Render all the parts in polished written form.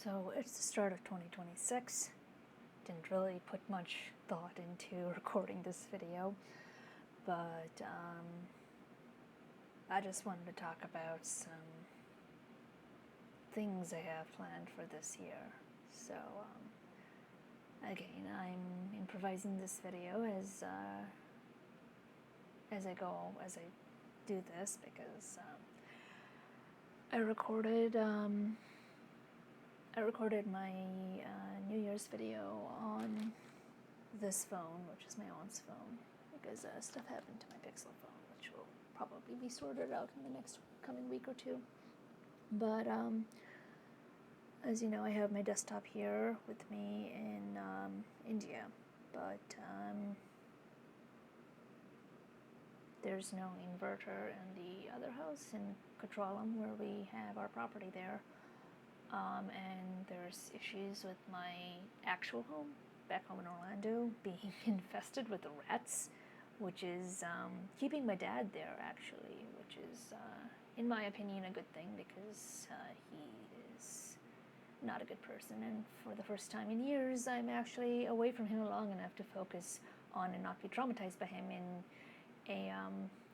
So it's the start of 2026. Didn't really put much thought into recording this video, but I just wanted to talk about some things I have planned for this year. So again, I'm improvising this video as I do this, because I recorded my New Year's video on this phone, which is my aunt's phone, because stuff happened to my Pixel phone, which will probably be sorted out in the next coming week or two. But as you know, I have my desktop here with me in India, but there's no inverter in the other house in Kutralam, where we have our property there. And there's issues with my actual home, back home in Orlando, being infested with the rats, which is keeping my dad there, actually, which is, in my opinion, a good thing, because he is not a good person, and for the first time in years, I'm actually away from him long enough to focus on and not be traumatized by him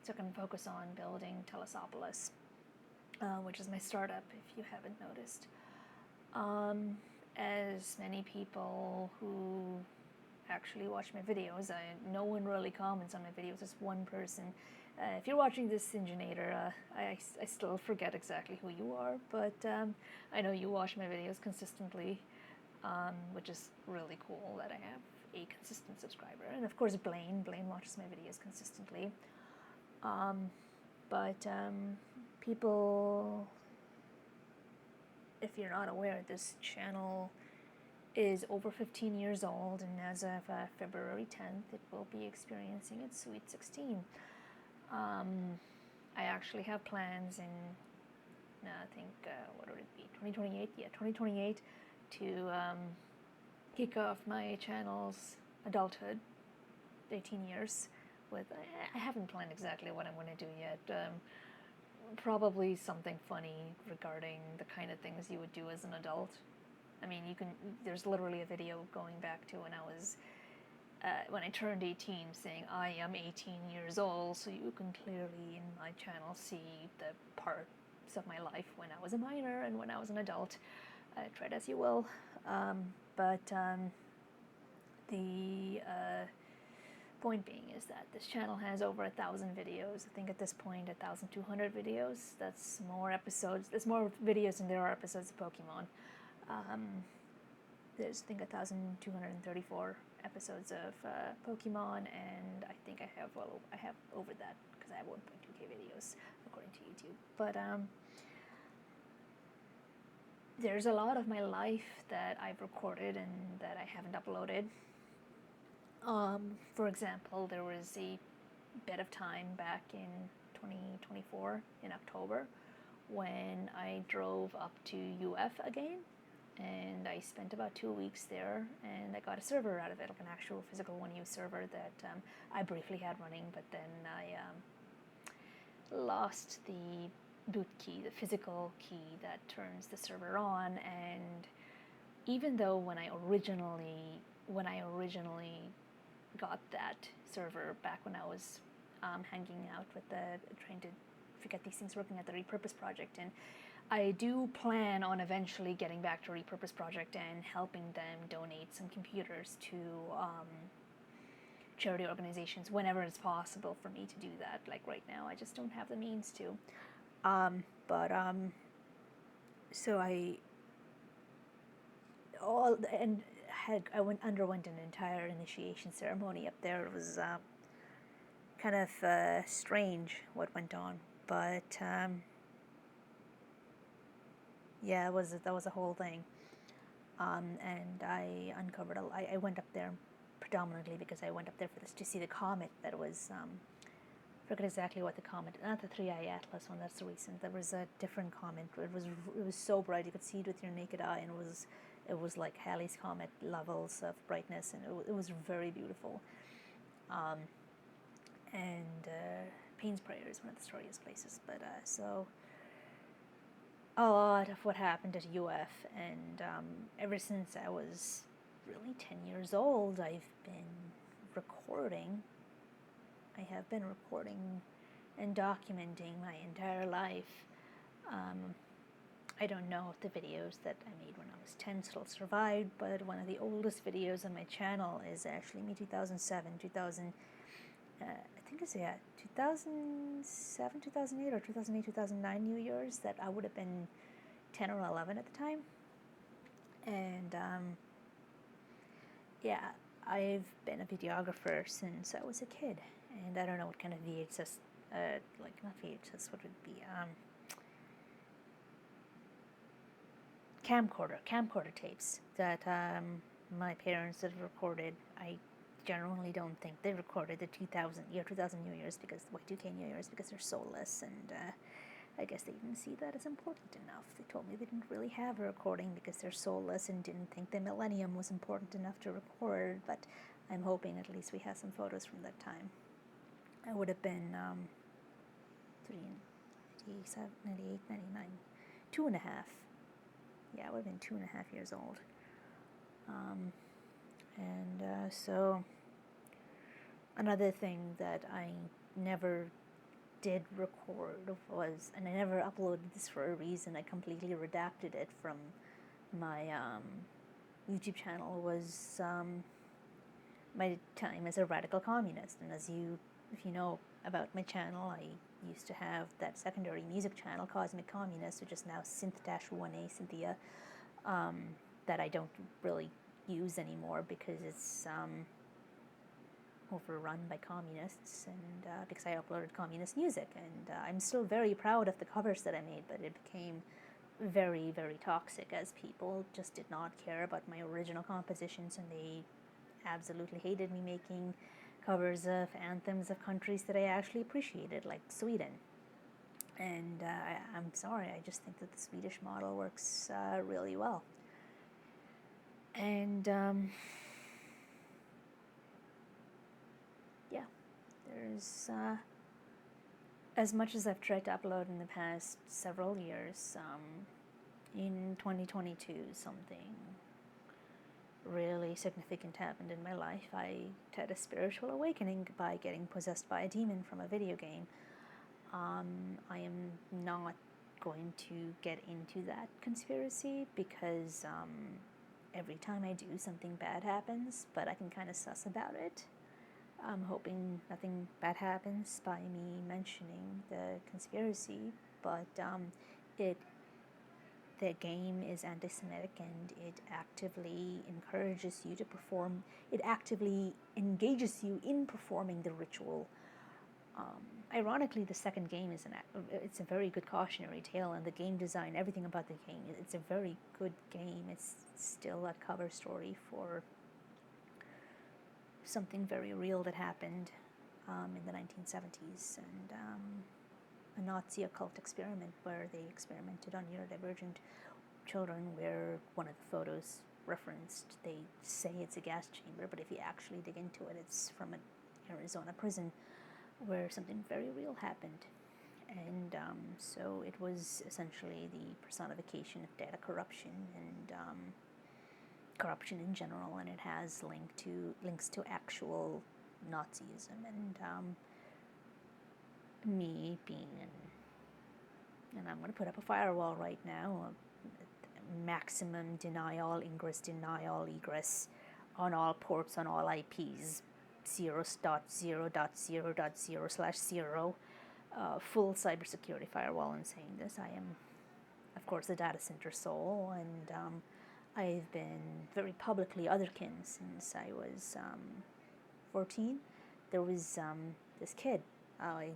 so I can focus on building Telesopolis, which is my startup, if you haven't noticed. As many people who actually watch my videos, no one really comments on my videos, just one person. If you're watching this, Ingeniator, I still forget exactly who you are, but I know you watch my videos consistently, which is really cool that I have a consistent subscriber. And of course Blaine watches my videos consistently. But people, if you're not aware, this channel is over 15 years old, and as of February 10th, it will be experiencing its Sweet 16. I actually have plans in, I think, what would it be, 2028? Yeah, 2028, to kick off my channel's adulthood, 18 years, with, I haven't planned exactly what I'm going to do yet. Probably something funny regarding the kind of things you would do as an adult. I mean, there's literally a video going back to when I turned 18, saying I am 18 years old, so you can clearly in my channel see the parts of my life when I was a minor and when I was an adult. Tread as you will. But the point being is that this channel has over 1,000 videos. I think at this point 1,200 videos. That's more episodes. There's more videos than there are episodes of Pokemon. There's, I think, 1,234 episodes of Pokemon, and I think I have over that, because I have 1.2K videos according to YouTube. But there's a lot of my life that I've recorded and that I haven't uploaded. For example, there was a bit of time back in 2024 in October when I drove up to UF again, and I spent about 2 weeks there, and I got a server out of it, like an actual physical one-use server that I briefly had running, but then I lost the boot key, the physical key that turns the server on. And even though when I originally got that server back when I was hanging out with trying to get these things working at the Repurpose project, and I do plan on eventually getting back to Repurpose project and helping them donate some computers to charity organizations whenever it's possible for me to do that. Like right now, I just don't have the means to. So I underwent an entire initiation ceremony up there. It was kind of strange what went on, but yeah, that was a whole thing. And I uncovered I went up there predominantly because I went up there to see the comet that was, I forget exactly what the comet, not the 3i Atlas one, that's the recent. There was a different comet. It was so bright you could see it with your naked eye, and it was like Halley's Comet levels of brightness, and it was very beautiful. And Payne's Prayer is one of the storiest places. But so a lot of what happened at UF, and ever since I was really 10 years old, I've been recording. I have been recording and documenting my entire life. I don't know if the videos that I made when I was 10 still survived, but one of the oldest videos on my channel is actually me 2007, 2000, I think it's, yeah, 2007, 2008, or 2008, 2009 New Year's, that I would have been 10 or 11 at the time. And yeah, I've been a videographer since I was a kid, and I don't know what kind of VHS, like not VHS, what would it be, camcorder tapes that my parents had recorded. I generally don't think they recorded the 2000 New Year's, because Y2K New Year's, because they're soulless, and I guess they didn't see that as important enough. They told me they didn't really have a recording because they're soulless and didn't think the millennium was important enough to record, but I'm hoping at least we have some photos from that time. I would have been 97, 98, 99, 2.5. Yeah, I would have been 2.5 years old. So another thing that I never did record was, and I never uploaded this for a reason, I completely redacted it from my YouTube channel, was my time as a radical communist. And if you know about my channel, I used to have that secondary music channel, Cosmic Communist, which is now Synth-1A, Cynthia, that I don't really use anymore because it's overrun by communists, and because I uploaded communist music, and I'm still very proud of the covers that I made, but it became very, very toxic, as people just did not care about my original compositions, and they absolutely hated me making covers of anthems of countries that I actually appreciated, like Sweden. And I'm sorry, I just think that the Swedish model works really well. And yeah, there's as much as I've tried to upload in the past several years, in 2022 something really significant happened in my life. I had a spiritual awakening by getting possessed by a demon from a video game. I am not going to get into that conspiracy because every time I do, something bad happens, but I can kind of suss about it. I'm hoping nothing bad happens by me mentioning the conspiracy, but the game is anti-Semitic, and it actively encourages you to perform, it actively engages you in performing the ritual. Ironically, the second game is it's a very good cautionary tale, and the game design, everything about the game, it's a very good game. It's still a cover story for something very real that happened in the 1970s, and a Nazi occult experiment where they experimented on neurodivergent children, where one of the photos referenced, they say it's a gas chamber, but if you actually dig into it, it's from an Arizona prison where something very real happened. And so it was essentially the personification of data corruption and corruption in general, and it has links to actual Nazism, and me being and I'm going to put up a firewall right now, maximum denial, ingress denial, egress on all ports, on all IPs, 0.0.0.0/0, full cybersecurity firewall. In saying this, I am, of course, a data center soul, and I've been very publicly otherkin since I was 14. There was this kid. I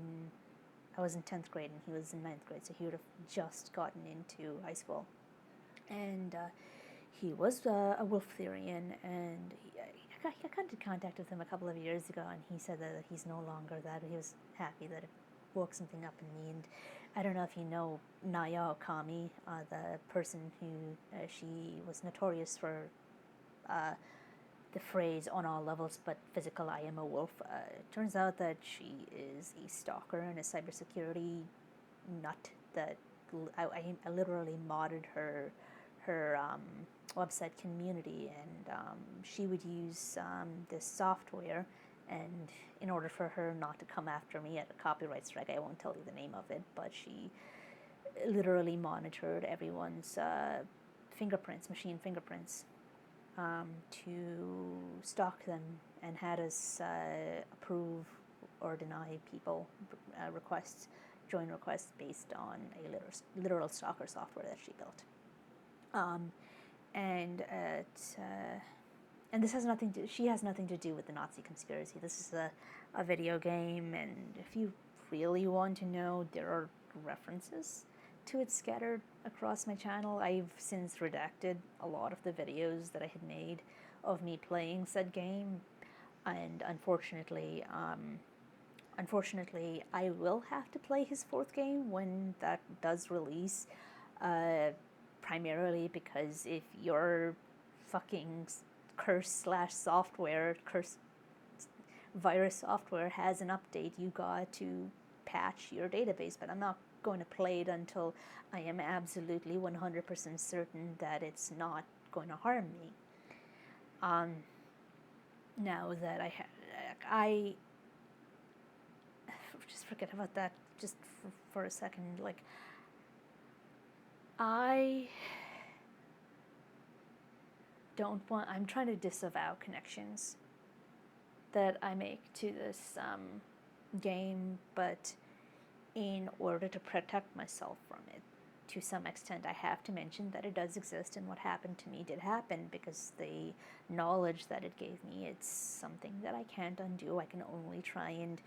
was in 10th grade and he was in 9th grade, so he would have just gotten into high school. And he was a Wolftherian, and I got into contact with him a couple of years ago, and he said that he's no longer that. He was happy that it woke something up in me. And I don't know if you know Naya Okami, the person who, she was notorious for the phrase "on all levels but physical, I am a wolf." It turns out that she is a stalker and a cybersecurity nut that I literally modded her website community, and she would use this software, and in order for her not to come after me at a copyright strike, I won't tell you the name of it, but she literally monitored everyone's fingerprints, machine fingerprints, to stalk them, and had us approve or deny people requests, join requests based on a literal stalker software that she built. And this has nothing to, she has nothing to do with the Nazi conspiracy. This is a video game, and if you really want to know, there are references to it scattered across my channel. I've since redacted a lot of the videos that I had made of me playing said game, and unfortunately, I will have to play his fourth game when that does release, primarily because if your fucking curse/software, curse virus software has an update, you got to patch your database, but I'm not going to play it until I am absolutely 100% certain that it's not going to harm me. Now that I just forget about that just for a second. Like, I don't want, I'm trying to disavow connections that I make to this game, but in order to protect myself from it, to some extent, I have to mention that it does exist, and what happened to me did happen, because the knowledge that it gave me, it's something that I can't undo. I can only try, and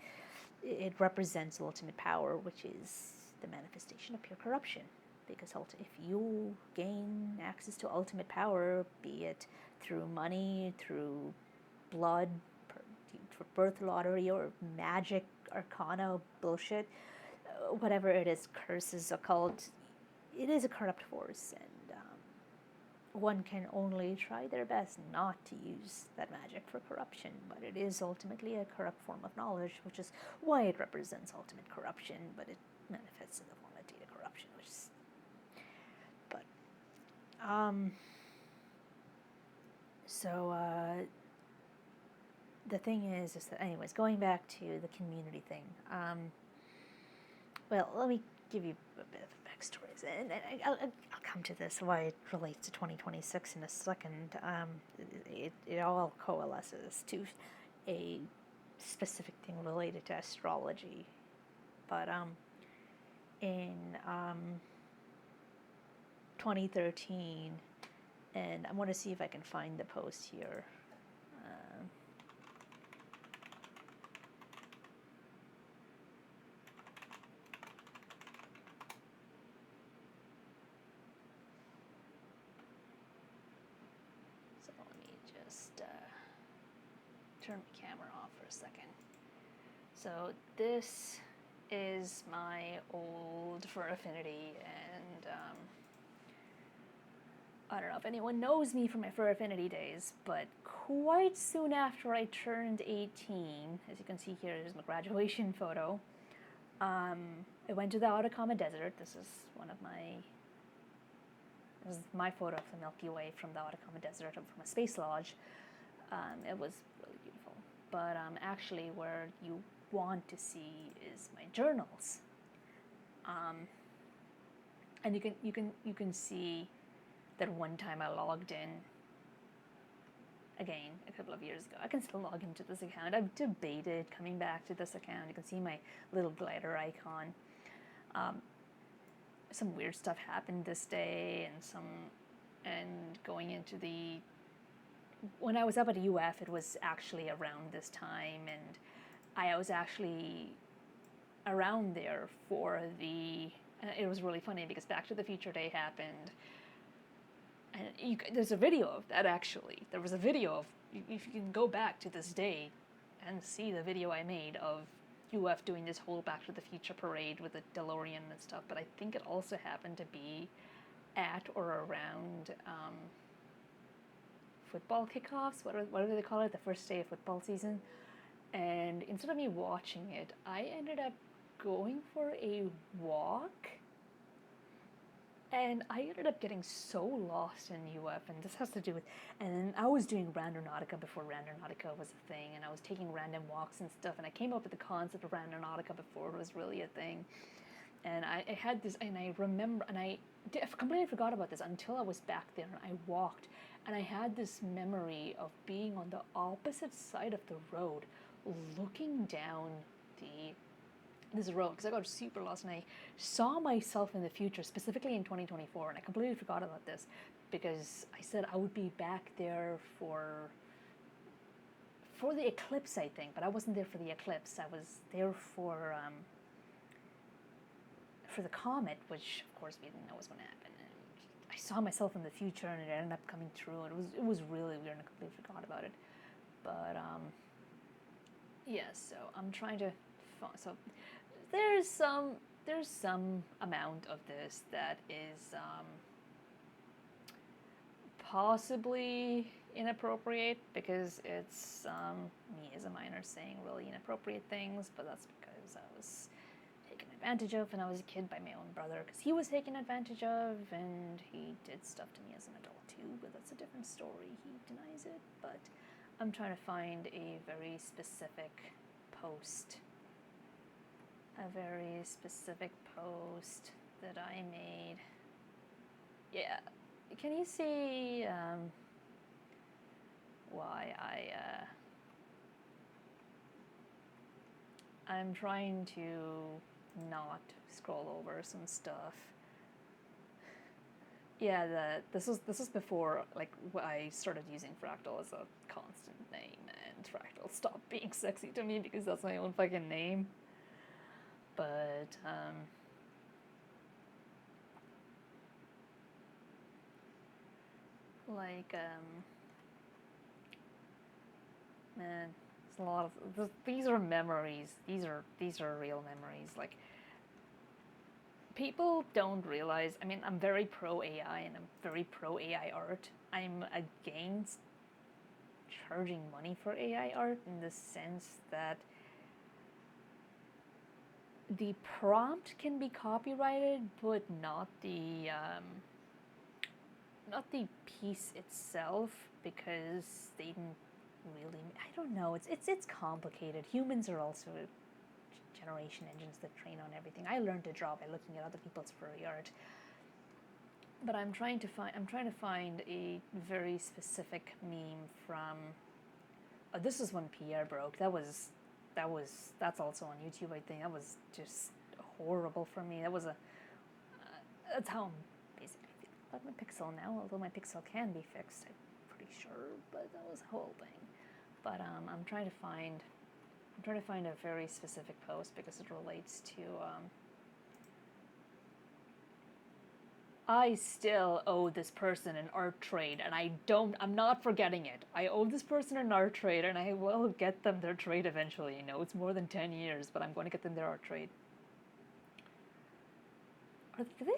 it represents ultimate power, which is the manifestation of pure corruption. Because if you gain access to ultimate power, be it through money, through blood, birth lottery, or magic, arcana, bullshit, whatever it is, curses, occult, it is a corrupt force, and one can only try their best not to use that magic for corruption, but it is ultimately a corrupt form of knowledge, which is why it represents ultimate corruption, but it manifests in the form of data corruption, which is, but, so, the thing is that, anyways, going back to the community thing, well, let me give you a bit of a backstory, and I'll come to this, why it relates to 2026 in a second. It all coalesces to a specific thing related to astrology, but in 2013, and I want to see if I can find the post here. So let me just turn the camera off for a second. So this is my old Fur Affinity, and I don't know if anyone knows me from my Fur Affinity days, but quite soon after I turned 18, as you can see here, is my graduation photo, I went to the Atacama Desert. This is my photo of the Milky Way from the Atacama Desert, from a space lodge. It was really beautiful, but actually where you want to see is my journals, and you can see that one time I logged in again a couple of years ago. I can still log into this account. I've debated coming back to this account. You can see my little glider icon. Some weird stuff happened this day, and going into when I was up at UF, it was actually around this time, and I was actually around there for it was really funny because Back to the Future Day happened, and there's a video of that, actually. There was a video of, if you can go back to this day and see the video I made of UF doing this whole Back to the Future parade with a DeLorean and stuff, but I think it also happened to be at or around football kickoffs, what do they call it, the first day of football season, and instead of me watching it, I ended up going for a walk And I ended up getting so lost in UF, and this has to do with, and then I was doing Randonautica before Randonautica was a thing, and I was taking random walks and stuff, and I came up with the concept of Randonautica before it was really a thing. And I had this, and I remember, and I completely forgot about this until I was back there, and I walked, and I had this memory of being on the opposite side of the road, looking down the this road, because I got super lost, and I saw myself in the future, specifically in 2024, and I completely forgot about this because I said I would be back there for the eclipse, I think, but I wasn't there for the eclipse. I was there for the comet, which of course we didn't know was going to happen. And I saw myself in the future, and it ended up coming true. And it was really weird, and I completely forgot about it. But yeah, so I'm trying to so there's some amount of this that is possibly inappropriate because it's me as a minor saying really inappropriate things, but that's because I was taken advantage of when I was a kid by my own brother, because he was taken advantage of and he did stuff to me as an adult too, but that's a different story. He denies it, but I'm trying to find a very specific post that I made. Yeah, can you see why I'm trying to not scroll over some stuff. Yeah, this is before like I started using Fractal as a constant name, and Fractal stopped being sexy to me because that's my own fucking name. But man, there's a lot of these are memories. These are real memories. Like, people don't realize. I mean, I'm very pro AI and I'm very pro AI art. I'm against charging money for AI art in the sense that the prompt can be copyrighted, but not the piece itself, because they didn't really. I don't know. It's complicated. Humans are also generation engines that train on everything. I learned to draw by looking at other people's furry art. But I'm trying to find a very specific meme from. Oh, this is when Pierre broke. That's also on YouTube, I think. That was just horrible for me. That was that's how I'm basically feeling about my pixel now, although my pixel can be fixed, I'm pretty sure, but that was a whole thing. But I'm trying to find a very specific post because it relates to I still owe this person an art trade, and I'm not forgetting it. I owe this person an art trade, and I will get them their trade eventually. You know, it's more than 10 years, but I'm going to get them their art trade. Are they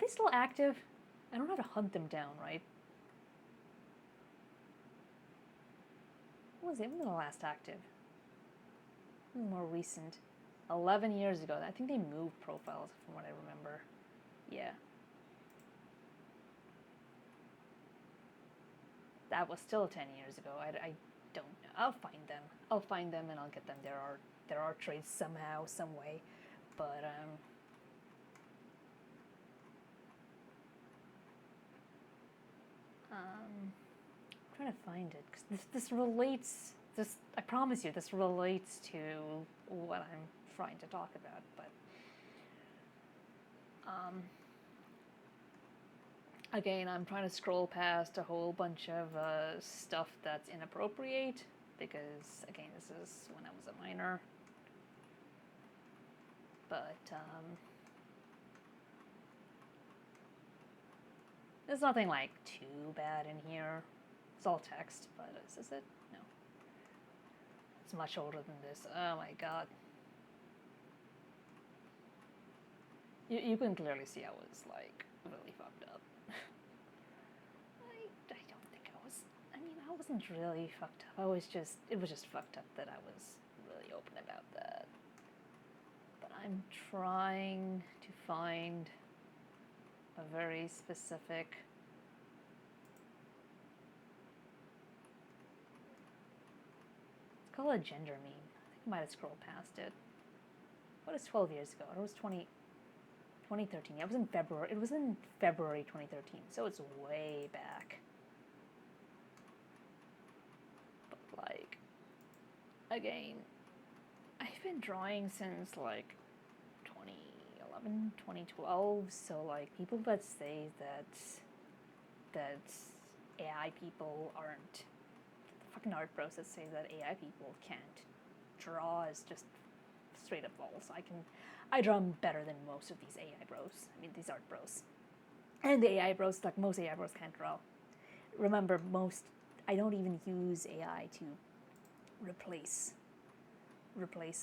still active? I don't have to hunt them down, right? When was the last active? More recent. 11 years ago. I think they moved profiles from what I remember. Yeah. That was still 10 years ago. I don't know. I'll find them and I'll get them their art trades somehow, some way. But I'm trying to find it because this relates. I promise you, this relates to what I'm trying to talk about. But again, I'm trying to scroll past a whole bunch of stuff that's inappropriate because, again, this is when I was a minor. But there's nothing like too bad in here. It's all text, but is this it? No. It's much older than this. Oh my god. You can clearly see I was like really fucked up. I don't think I was. I mean, I wasn't really fucked up. It was just fucked up that I was really open about that. But I'm trying to find a very specific. It's called a gender meme. I think I might have scrolled past it. What is 12 years ago? It was 2013. Yeah, it was in February. It was in February 2013, so it's way back. But like, again, I've been drawing since like 2011, 2012. So like, people that say that AI people aren't, fucking art bros that say that AI people can't draw is just straight up false. I draw better than most of these AI bros. I mean, these art bros. And the AI bros, like most AI bros can't draw. Remember, I don't even use AI to replace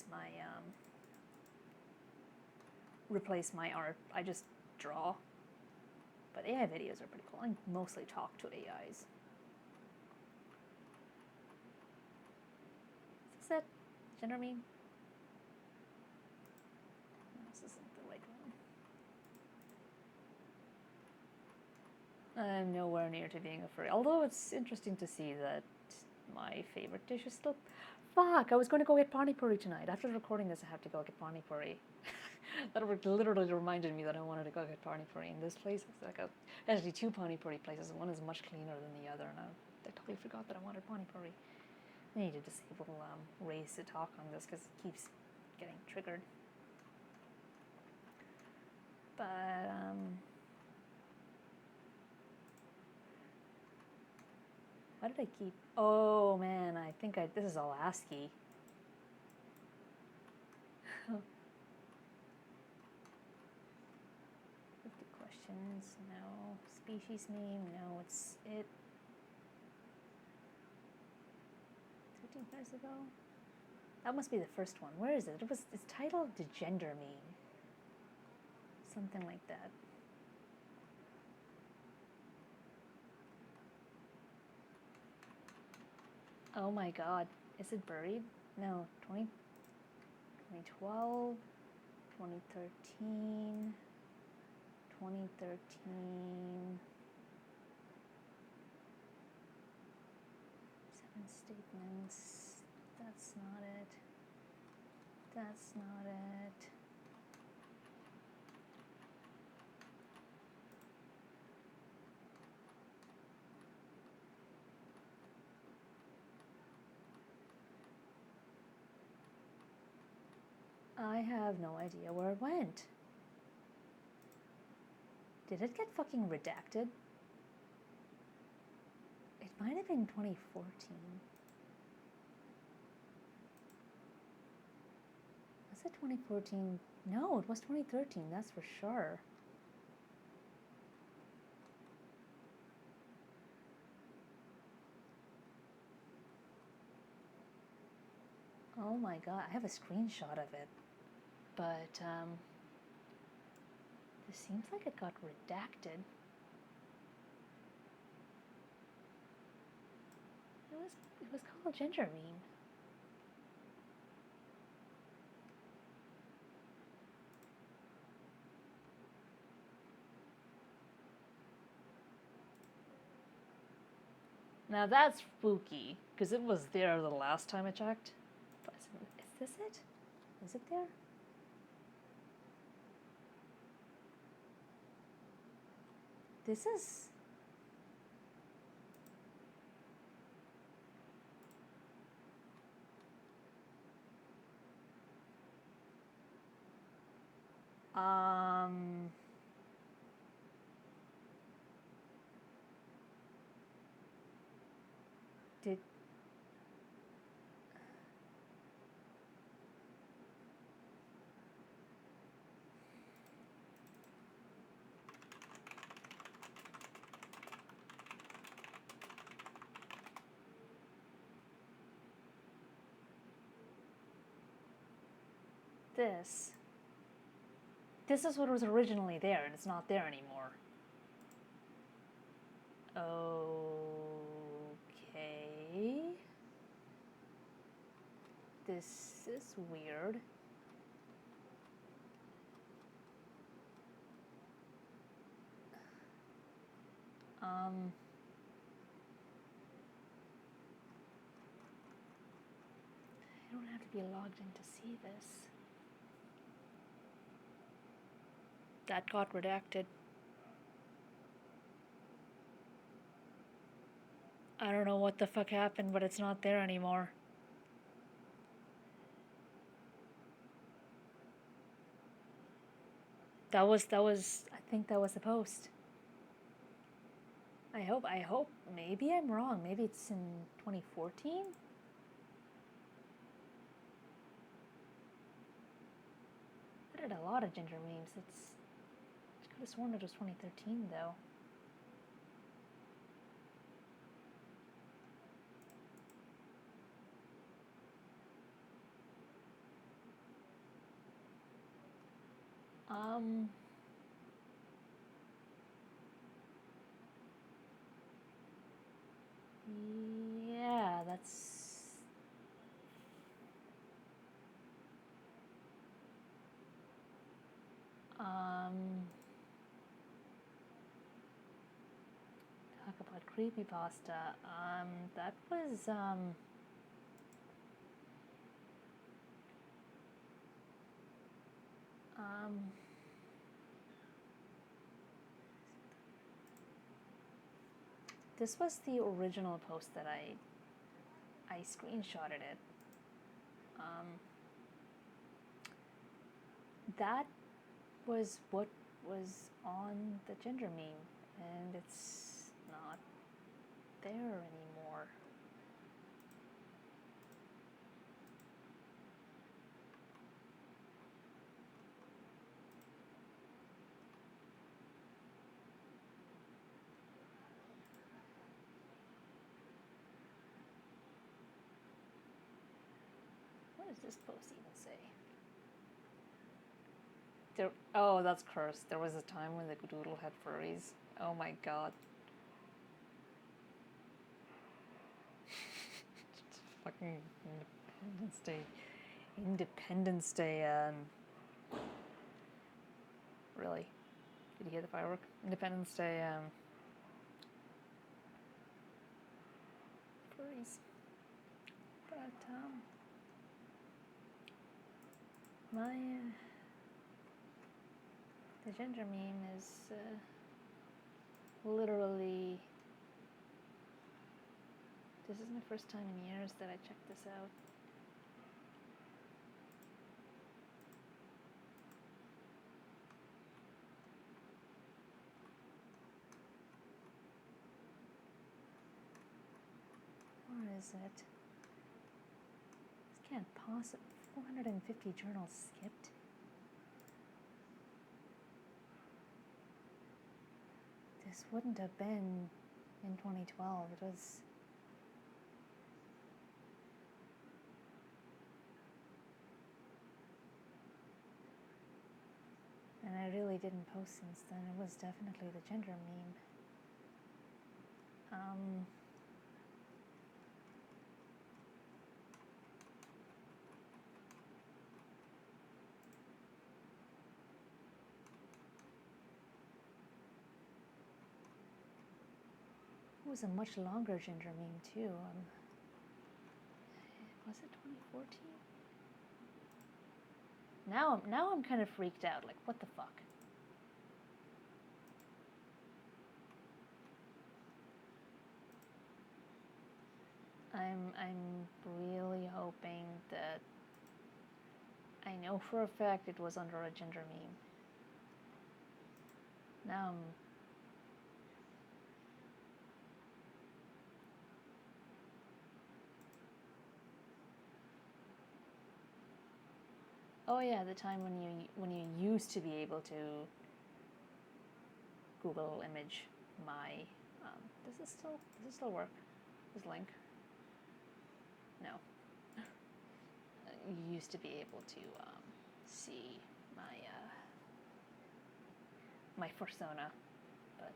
my art. I just draw. But AI videos are pretty cool. I mostly talk to AIs. Is this it? Gender meme? No, this isn't the right one. I'm nowhere near to being a furry. Although it's interesting to see that my favorite dish is still... Fuck, I was going to go get pani puri tonight. After recording this, I have to go get pani puri. That literally reminded me that I wanted to go get pani puri in this place. It's like actually two pani puri places. One is much cleaner than the other, and I totally forgot that I wanted pani puri. I need to disable Raise to Talk on this because it keeps getting triggered. But why did I keep? Oh man, I think this is all ASCII. 50 questions. No. Species meme. No, it's it. 13 years ago. That must be the first one. Where is it? It's titled The Gender Meme. Something like that. Oh my god. Is it buried? No. 2012, 2013, 2013. 7 statements. That's not it. That's not it. I have no idea where it went. Did it get fucking redacted? It might have been 2014. Was it 2014? No, it was 2013, that's for sure. Oh my god, I have a screenshot of it. But, this seems like it got redacted. It was called Gender Meme. Now that's spooky, because it was there the last time I checked. But is this it? Is it there? This is... Did... This is what was originally there, and it's not there anymore. Okay. This is weird. I don't have to be logged in to see this. That got redacted. I don't know what the fuck happened, but it's not there anymore. That was, I think that was the post. I hope, maybe I'm wrong. Maybe it's in 2014? I did a lot of ginger memes. I could have sworn it was 2013 though. Yeah, that's... Talk about creepypasta. That was, this was the original post that I screenshotted it. That was what was on the ginger meme, and it's not there anymore. What does this post even say? Oh, that's cursed. There was a time when the doodle had furries. Oh my god. Fucking Independence Day. Independence Day, really? Did you hear the firework? Independence Day, furries. But, the ginger meme is, literally... This is my first time in years that I checked this out. Where is it? This can't possibly... 450 journals skipped? This wouldn't have been in 2012. It was... And I really didn't post since then. It was definitely the ginger meme. It was a much longer ginger meme too. Was it 2014? Now I'm kind of freaked out. Like, what the fuck? I'm really hoping that... I know for a fact it was under a ginger meme. Now I'm... Oh yeah, the time when you used to be able to Google image my... does this still work? This link? No. You used to be able to see my my persona, but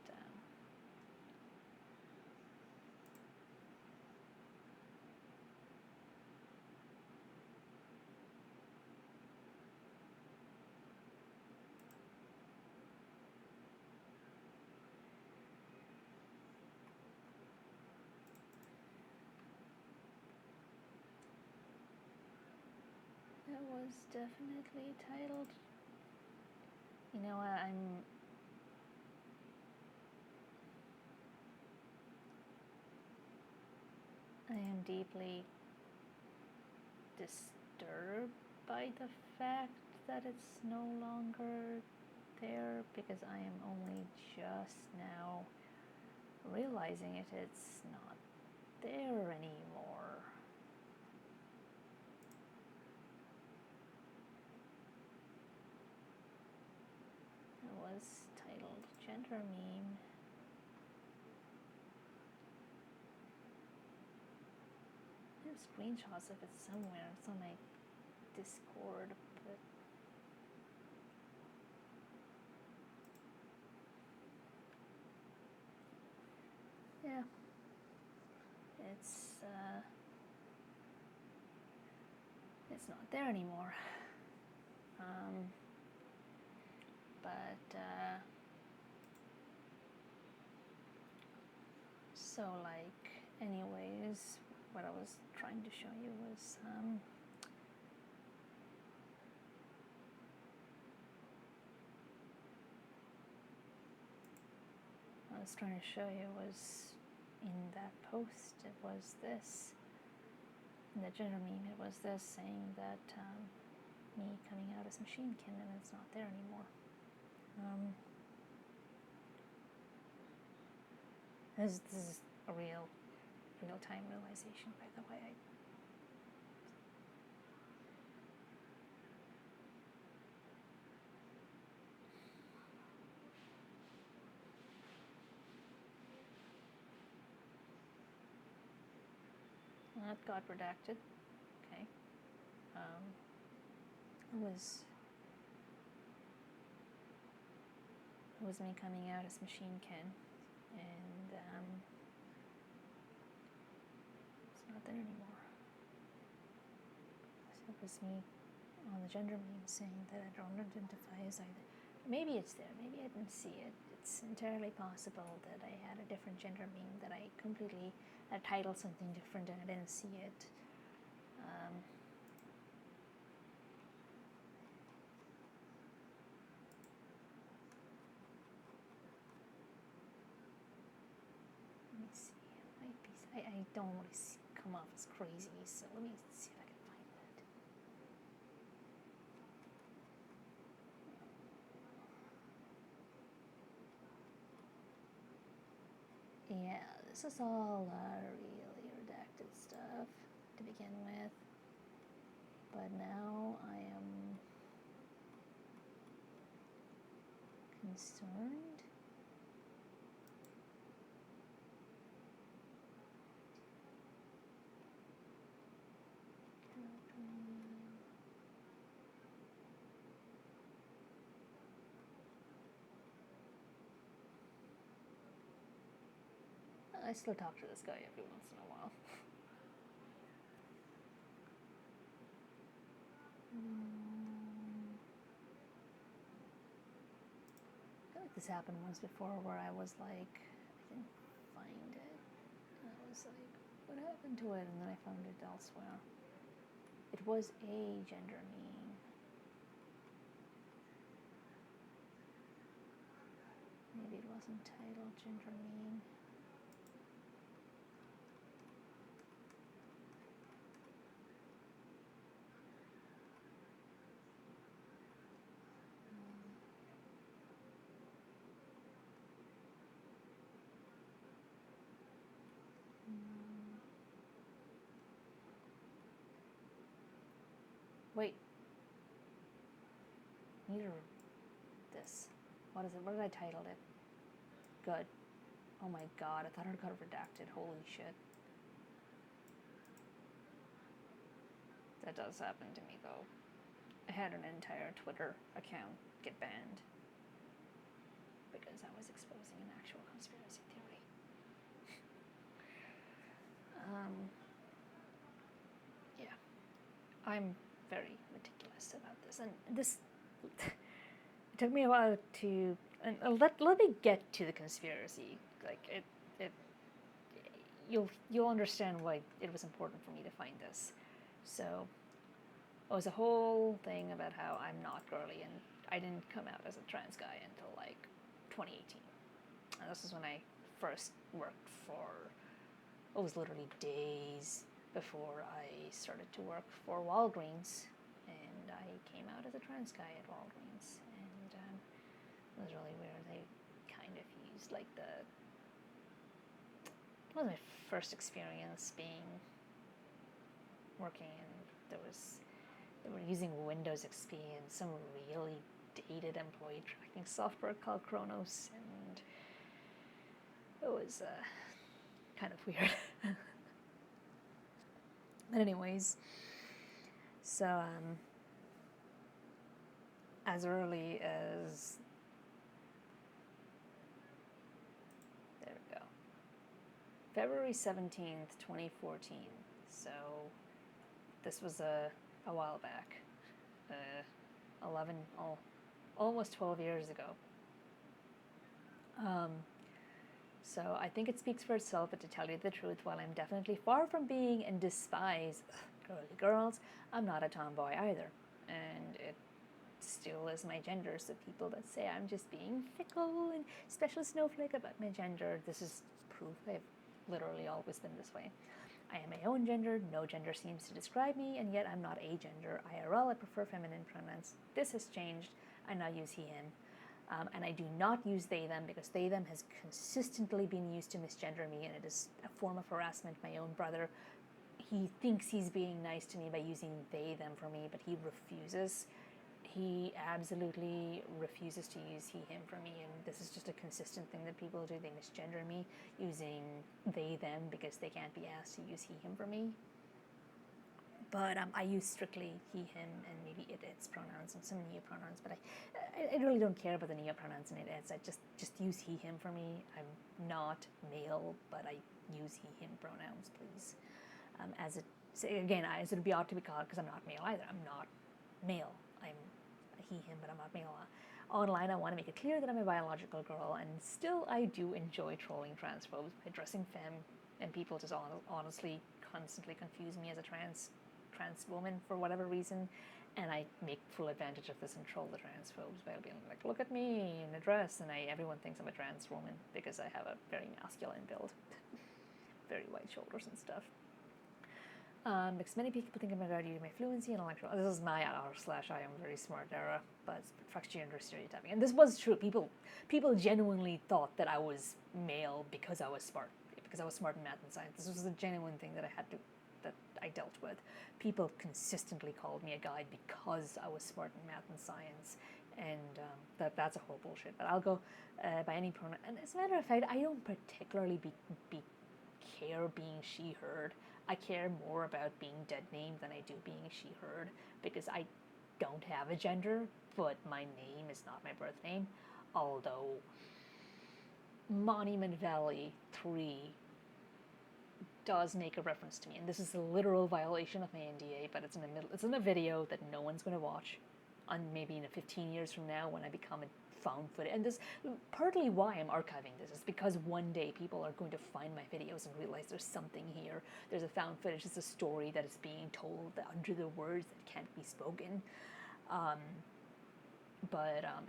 was definitely titled. You know, I am deeply disturbed by the fact that it's no longer there, because I am only just now realizing it's not there anymore. It was titled Gender Meme. I have screenshots of it somewhere. It's on my Discord, but yeah, it's not there anymore. But so like, anyways, what I was trying to show you was in that post, it was this, in the gender meme, it was this saying that me coming out as Machinekin, and it's not there anymore. This is a real time realization, by the way. That got redacted. Okay. It was me coming out as Machinekin, and it's not there anymore. So it was me on the gender meme saying that I don't identify as either. Maybe it's there. Maybe I didn't see it. It's entirely possible that I had a different gender meme, that I titled something different and I didn't see it. Let me see. I don't want to come off as crazy, so let me see if I can find it. Yeah, this is all really redacted stuff to begin with, but now I am concerned. I still talk to this guy every once in a while. I feel like this happened once before, where I was like, I didn't find it. And I was like, what happened to it? And then I found it elsewhere. It was a gender meme. Maybe it wasn't titled gender meme. Wait. Neither this. What is it? What did I title it? Good. Oh my god, I thought it got redacted. Holy shit. That does happen to me, though. I had an entire Twitter account get banned because I was exposing an actual conspiracy theory. Yeah. I'm very meticulous about this, and this it took me a while to, and let me get to the conspiracy. Like you'll understand why it was important for me to find this. So it was a whole thing about how I'm not girly, and I didn't come out as a trans guy until like 2018. And this is when I first worked for, it was literally days before I started to work for Walgreens, and I came out as a trans guy at Walgreens, and it was really weird. They kind of used like it was my first experience being working, and they were using Windows XP and some really dated employee tracking software called Kronos, and it was kind of weird. But anyways, so as early as, there we go, February 17th, 2014. So this was a while back, almost 12 years ago. So I think it speaks for itself, but to tell you the truth, while I'm definitely far from being and despise girly girls, I'm not a tomboy either. And it still is my gender, so people that say I'm just being fickle and special snowflake about my gender, this is proof I've literally always been this way. I am my own gender, no gender seems to describe me, and yet I'm not a gender. IRL, I prefer feminine pronouns. This has changed. I now use he, him. And I do not use they, them, because they, them has consistently been used to misgender me, and it is a form of harassment. My own brother, he thinks he's being nice to me by using they, them for me, but he refuses. He absolutely refuses to use he, him for me, and this is just a consistent thing that people do. They misgender me using they, them, because they can't be asked to use he, him for me. But I use strictly he, him, and maybe it, its pronouns and some neopronouns. But I really don't care about the neopronouns and it, its. I just use he, him for me. I'm not male, but I use he, him pronouns, please. As it would be odd to be called, because I'm not male either. I'm not male. I'm a he, him, but I'm not male. Online, I want to make it clear that I'm a biological girl, and still I do enjoy trolling transphobes by dressing femme, and people just honestly constantly confuse me as a trans woman for whatever reason, and I make full advantage of this and troll the transphobes by being like, look at me in a dress, and everyone thinks I'm a trans woman because I have a very masculine build, very wide shoulders and stuff. Because many people think I'm regarded due to my fluency and electoral. This is my r/I am very smart era, but fuck gender stereotyping. And this was true. People genuinely thought that I was male because I was smart in math and science. This was a genuine thing that I dealt with. People consistently called me a guy because I was smart in math and science, and that's a whole bullshit. But I'll go by any pronoun. And as a matter of fact, I don't particularly care being she, heard. I care more about being dead named than I do being she, heard, because I don't have a gender, but my name is not my birth name. Although Monument Valley 3 does make a reference to me, and this is a literal violation of my NDA, but it's in a video that no one's going to watch, on maybe in 15 years from now when I become a found footage. And this, partly why I'm archiving this, is because one day people are going to find my videos and realize there's something here. There's a found footage. It's a story that is being told under the words that can't be spoken.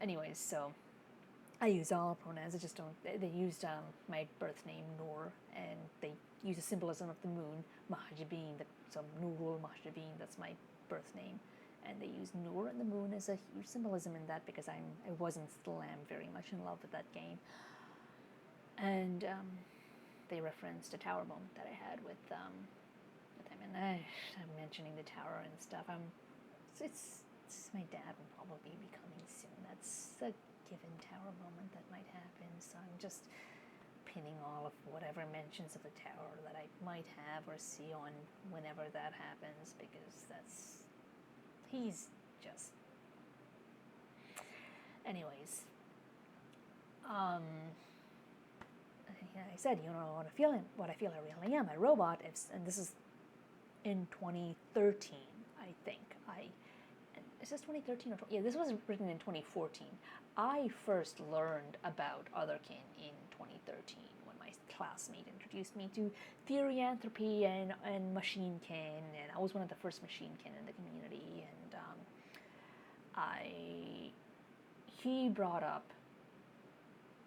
Anyways, so I use all pronouns. I just don't. They used my birth name Noor, and they use a symbolism of the moon, Mahajabeen. So Nurul Mahajabeen. That's my birth name, and they use Noor and the moon as a huge symbolism in that, because I was and still am very much in love with that game. And they referenced a tower moment that I had with them, and I'm mentioning the tower and stuff. It's my dad will probably be coming soon. That's a given tower moment that might happen. So I'm just pinning all of whatever mentions of a tower that I might have or see on whenever that happens, because he's just, anyways. I said, what I feel I really am, a robot. And this is in 2013, I think. Is this 2013 or this was written in 2014. I first learned about Otherkin in 2013 when my classmate introduced me to theory, anthropy, and machine kin, and I was one of the first machine kin in the community. he brought up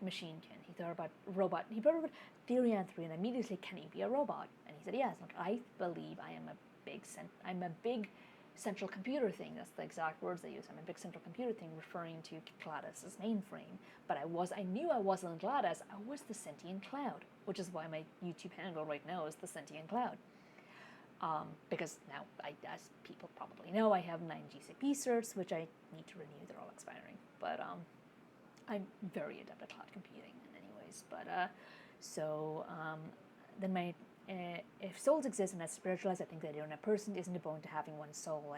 Machinekin. He thought about robot. He brought up theory and three, and immediately, can he be a robot? And he said, yes. Like, I believe I'm a big central computer thing. That's the exact words they use. I'm a big central computer thing, referring to GLaDOS's mainframe. But I knew I wasn't GLaDOS. I was the sentient cloud, which is why my YouTube handle right now is the sentient cloud. Because now, as people probably know, I have 9 GCP certs, which I need to renew. They're all expiring. But I'm very adept at cloud computing in many ways. But then my if souls exist and as spiritualized, I think that a person isn't born to having one soul.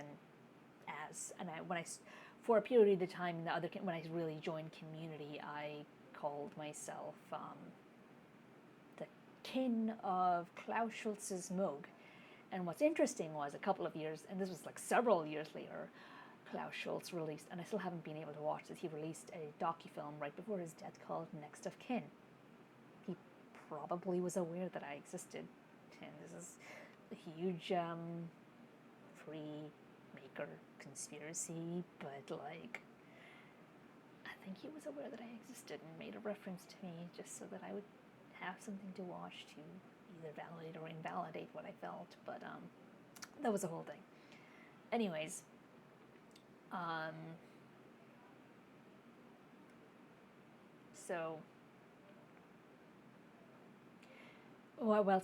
For a period of time, when I really joined community, I called myself the kin of Klaus Schulze's Moog. And what's interesting was a couple of years, and this was like several years later, Klaus Schulze released, and I still haven't been able to watch this, he released a docufilm right before his death called Next of Kin. He probably was aware that I existed, and this is a huge free maker conspiracy, but like, I think he was aware that I existed and made a reference to me just so that I would have something to watch to either validate or invalidate what I felt, but that was the whole thing. Anyways, so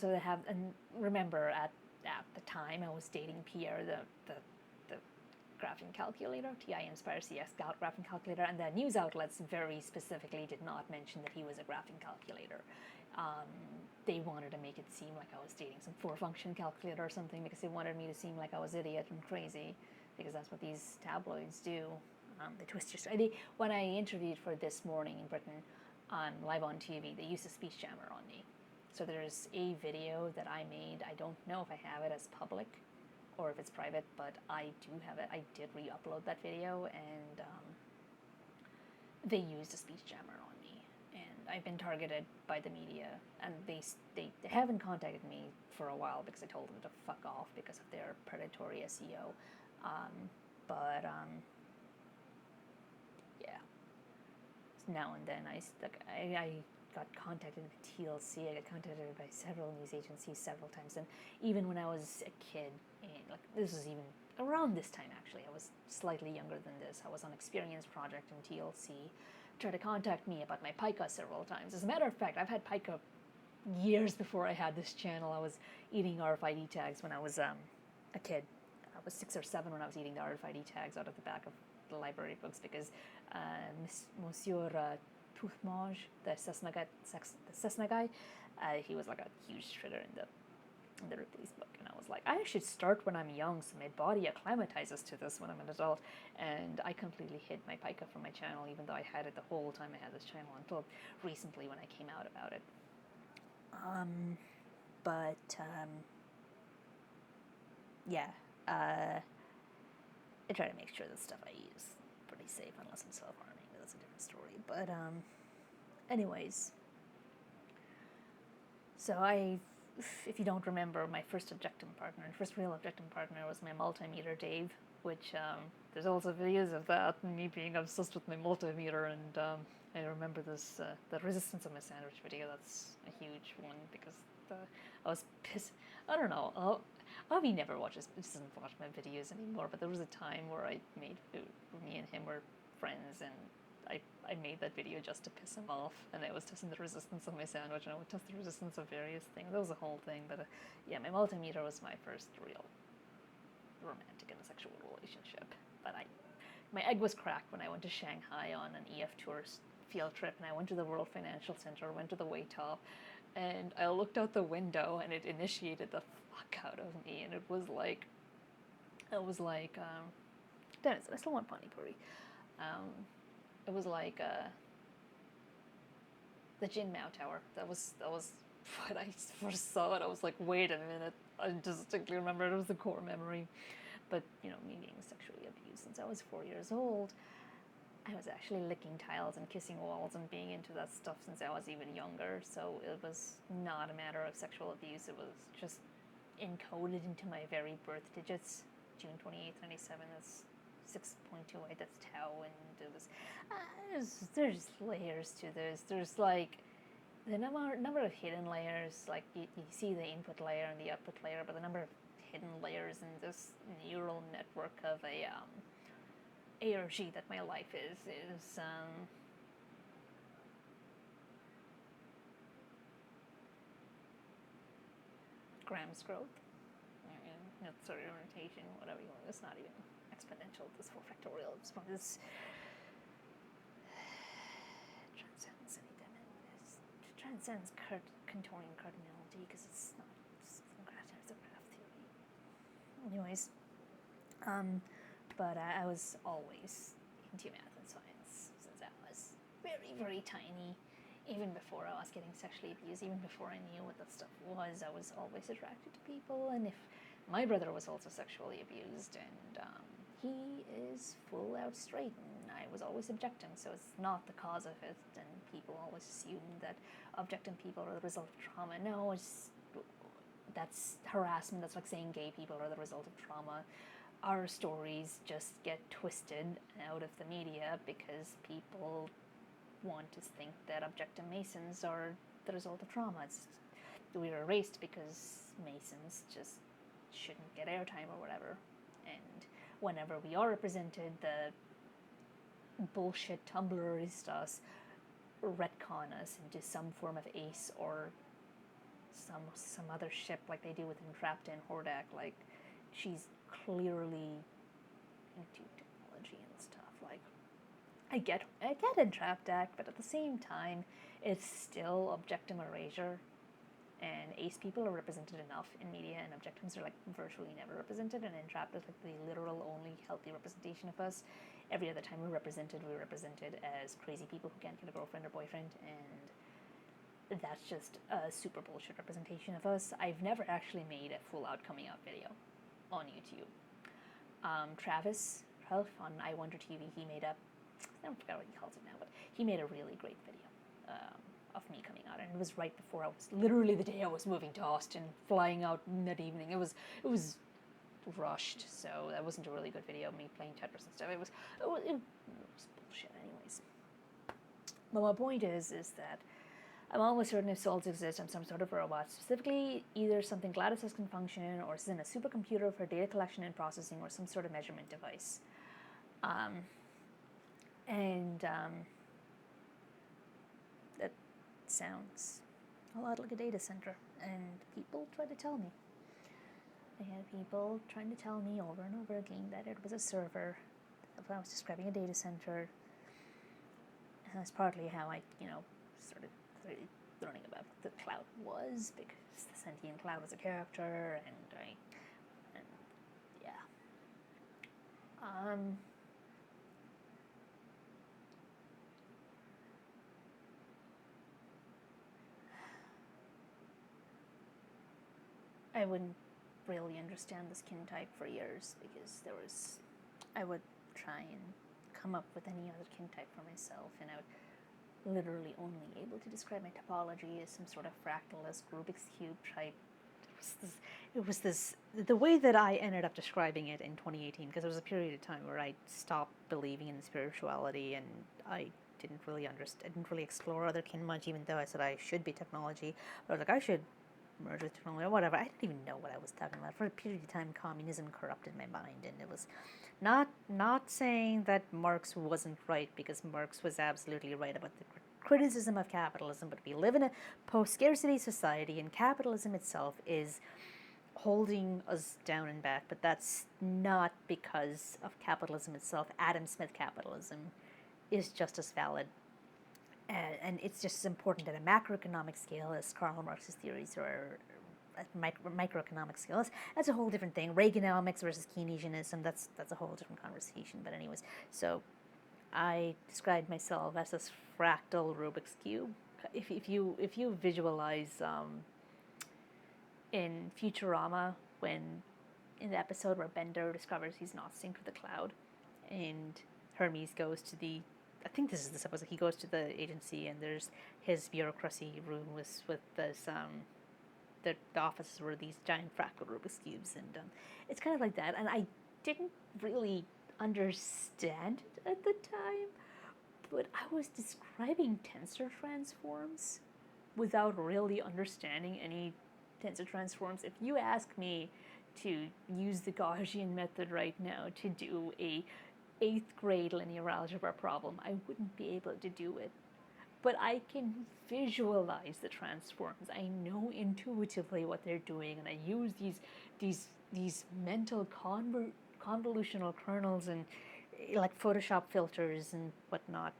they have, and remember at the time I was dating Pierre, the graphing calculator, TI Inspire CS graphing calculator, and the news outlets very specifically did not mention that he was a graphing calculator. They wanted to make it seem like I was dating some 4-function calculator or something because they wanted me to seem like I was idiot and crazy, because that's what these tabloids do. They twist your story. When I interviewed for This Morning in Britain, live on TV, they used a speech jammer on me. So there's a video that I made. I don't know if I have it as public or if it's private, but I do have it. I did re-upload that video, and they used a speech jammer on me. And I've been targeted by the media, and they haven't contacted me for a while because I told them to fuck off because of their predatory SEO. Yeah. Now and then I got contacted by TLC. I got contacted by several news agencies several times, and even when I was a kid, like this was even around this time actually, I was slightly younger than this. I was on Experience Project in TLC, tried to contact me about my pica several times. As a matter of fact, I've had pica years before I had this channel. I was eating RFID tags when I was a kid. I was 6 or 7 when I was eating the RFID tags out of the back of the library books because Monsieur Toothmage, the Cessna guy, he was like a huge shredder in the Ripley's book, and I was like, I should start when I'm young so my body acclimatizes to this when I'm an adult. And I completely hid my pica from my channel, even though I had it the whole time I had this channel, until recently when I came out about it. I try to make sure the stuff I use is pretty safe, unless I'm self-harming, but that's a different story. But anyways, so if you don't remember, my first real objective partner was my multimeter Dave, which there's also videos of that, me being obsessed with my multimeter, and I remember this, the resistance of my sandwich video. That's a huge one because I was pissed. I don't know. Avi never doesn't watch my videos anymore, but there was a time where I made food. Me and him were friends, and I made that video just to piss him off, and I was testing the resistance of my sandwich, and I would test the resistance of various things. That was a whole thing, but yeah, my multimeter was my first real romantic and sexual relationship. But my egg was cracked when I went to Shanghai on an EF tourist field trip, and I went to the World Financial Center, went to the way top, and I looked out the window, and it initiated the fuck out of me, and it was like, damn it, I still want Pani Puri. It was like the Jin Mao Tower. That was when I first saw it. I was like, wait a minute. I distinctly remember it was the core memory. But me being sexually abused since I was 4 years old, I was actually licking tiles and kissing walls and being into that stuff since I was even younger. So it was not a matter of sexual abuse. It was just encoded into my very birth digits. June 28th, 97. That's 6.28, that's tau, and it was, there's layers to this. There's like the number of hidden layers, like you see the input layer and the output layer, but the number of hidden layers in this neural network of a ARG that my life is grams growth. It's sort of orientation, whatever you want. It's not even exponential. This 4 factorial. This transcends any dimension. It transcends Cantorian cardinality because it's not. It's a graph theory. Anyways, but I was always into math and science since I was very, very tiny. Even before I was getting sexually abused, even before I knew what that stuff was, I was always attracted to people. And if my brother was also sexually abused, and he is full out straight, and I was always objecting, so it's not the cause of it. And people always assume that objecting people are the result of trauma. No, that's harassment. That's like saying gay people are the result of trauma. Our stories just get twisted out of the media because people want to think that objecting Masons are the result of trauma. We were erased because Masons just shouldn't get airtime or whatever. And whenever we are represented, the bullshit Tumblristas retcon us into some form of ace or some other ship like they do with Entrapped and Hordak. Like, she's clearly into technology and stuff. Like, I get Entrapped Act, but at the same time, it's still objectum erasure. And ace people are represented enough in media, and objectums are like virtually never represented, and Entrapped is like the literal only healthy representation of us. Every other time we're represented as crazy people who can't get a girlfriend or boyfriend, and that's just a super bullshit representation of us. I've never actually made a full out coming out video on YouTube. Travis Ralph on I Wonder TV, he made up, I don't forget what he calls it now, but he made a really great video of me coming out, and it was right before I was, literally the day I was moving to Austin, flying out in that evening. It was rushed, so that wasn't a really good video of me playing Tetris and stuff. It was bullshit anyways. But my point is that I'm almost certain if souls exist, I'm some sort of robot, specifically either something GLaDOS can function, or is in a supercomputer for data collection and processing, or some sort of measurement device. That sounds a lot like a data center, and people try to tell me. I had people trying to tell me over and over again that it was a server. I was describing a data center, and that's partly how I, started learning about what the cloud was, because the sentient cloud was a character, and yeah. I wouldn't really understand the skin type for years, because I would try and come up with any other kin type for myself, and I would literally only able to describe my topology as some sort of fractal-esque Rubik's Cube type. The way that I ended up describing it in 2018, because there was a period of time where I stopped believing in spirituality, and I didn't really explore other kin much, even though I said I should be technology. But I was like, I should merge with technology or whatever. I didn't even know what I was talking about. For a period of time, communism corrupted my mind, and it was not saying that Marx wasn't right, because Marx was absolutely right about the criticism of capitalism, but we live in a post-scarcity society, and capitalism itself is holding us down and back, but that's not because of capitalism itself. Adam Smith capitalism is just as valid, and it's just as important at a macroeconomic scale as Karl Marx's theories are at microeconomic scale. That's a whole different thing. Reaganomics versus Keynesianism, that's a whole different conversation. But anyways, so I described myself as this fractal Rubik's Cube. If you visualize in Futurama, when in the episode where Bender discovers he's not synced with the cloud, and Hermes goes to I think this is the episode, he goes to the agency, and there's his bureaucracy room with this the offices were these giant fractal Rubik's Cubes, and it's kind of like that. And I didn't really understand it at the time, but I was describing tensor transforms without really understanding any tensor transforms. If you ask me to use the Gaussian method right now to do a 8th grade linear algebra problem, I wouldn't be able to do it. But I can visualize the transforms. I know intuitively what they're doing, and I use these mental convolutional kernels and like Photoshop filters and whatnot.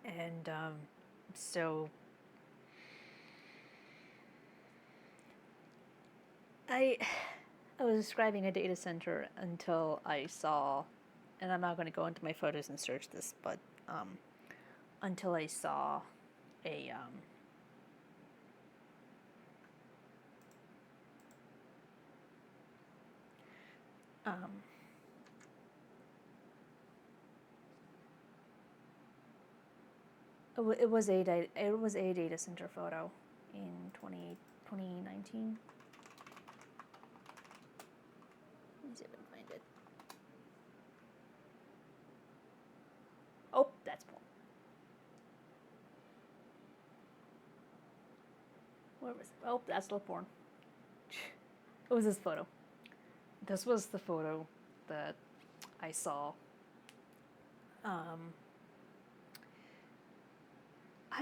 And so I was describing a data center until I saw, and I'm not going to go into my photos and search this, but until I saw a it was a data center photo in 2019. Let me see if I can find it. Oh, that's Paul. Where was it? Oh, that's Laporn. It was this photo. This was the photo that I saw. I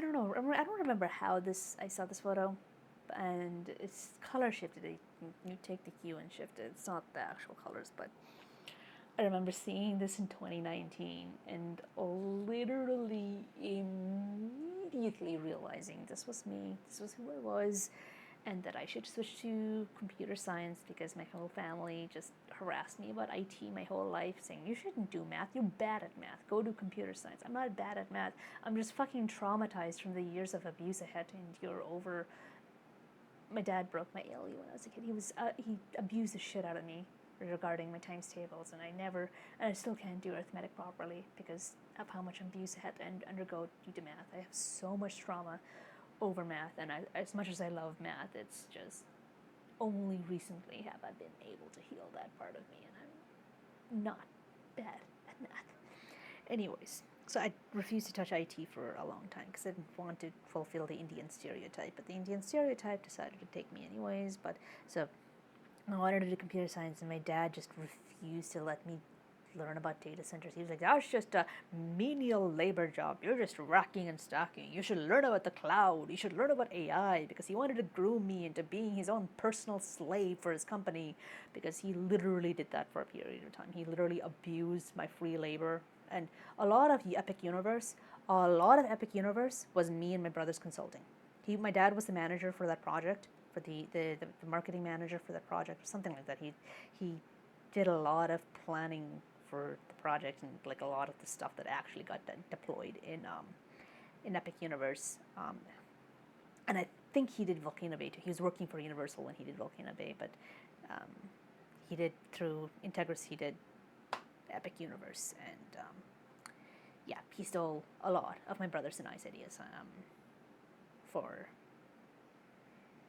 don't know. I don't remember how I saw this photo, and it's color shifted. You take the hue and shift it. It's not the actual colors, but I remember seeing this in 2019 and literally immediately realizing this was me. This was who I was, and that I should switch to computer science because my whole family just harassed me about IT my whole life, saying, you shouldn't do math, you're bad at math, go do computer science. I'm not bad at math, I'm just fucking traumatized from the years of abuse I had to endure over. My dad broke my ALE when I was a kid. He abused the shit out of me regarding my times tables, and I still can't do arithmetic properly because of how much abuse I had to undergo due to math. I have so much trauma over math, and as much as I love math, it's just only recently have I been able to heal that part of me, and I'm not bad at math. Anyways, so I refused to touch IT for a long time because I didn't want to fulfill the Indian stereotype, but the Indian stereotype decided to take me anyways. But so I wanted to do computer science, and my dad just refused to let me learn about data centers. He was like, that's just a menial labor job. You're just racking and stacking. You should learn about the cloud. You should learn about AI, because he wanted to groom me into being his own personal slave for his company, because he literally did that for a period of time. He literally abused my free labor. And a lot of Epic Universe was me and my brother's consulting. My dad was the manager for that project, for the marketing manager for that project, or something like that. He did a lot of planning for the project, and like a lot of the stuff that actually got deployed in Epic Universe. And I think he did Volcano Bay too. He was working for Universal when he did Volcano Bay, but he did through Integris. He did Epic Universe, and yeah, he stole a lot of my brother's and I's ideas for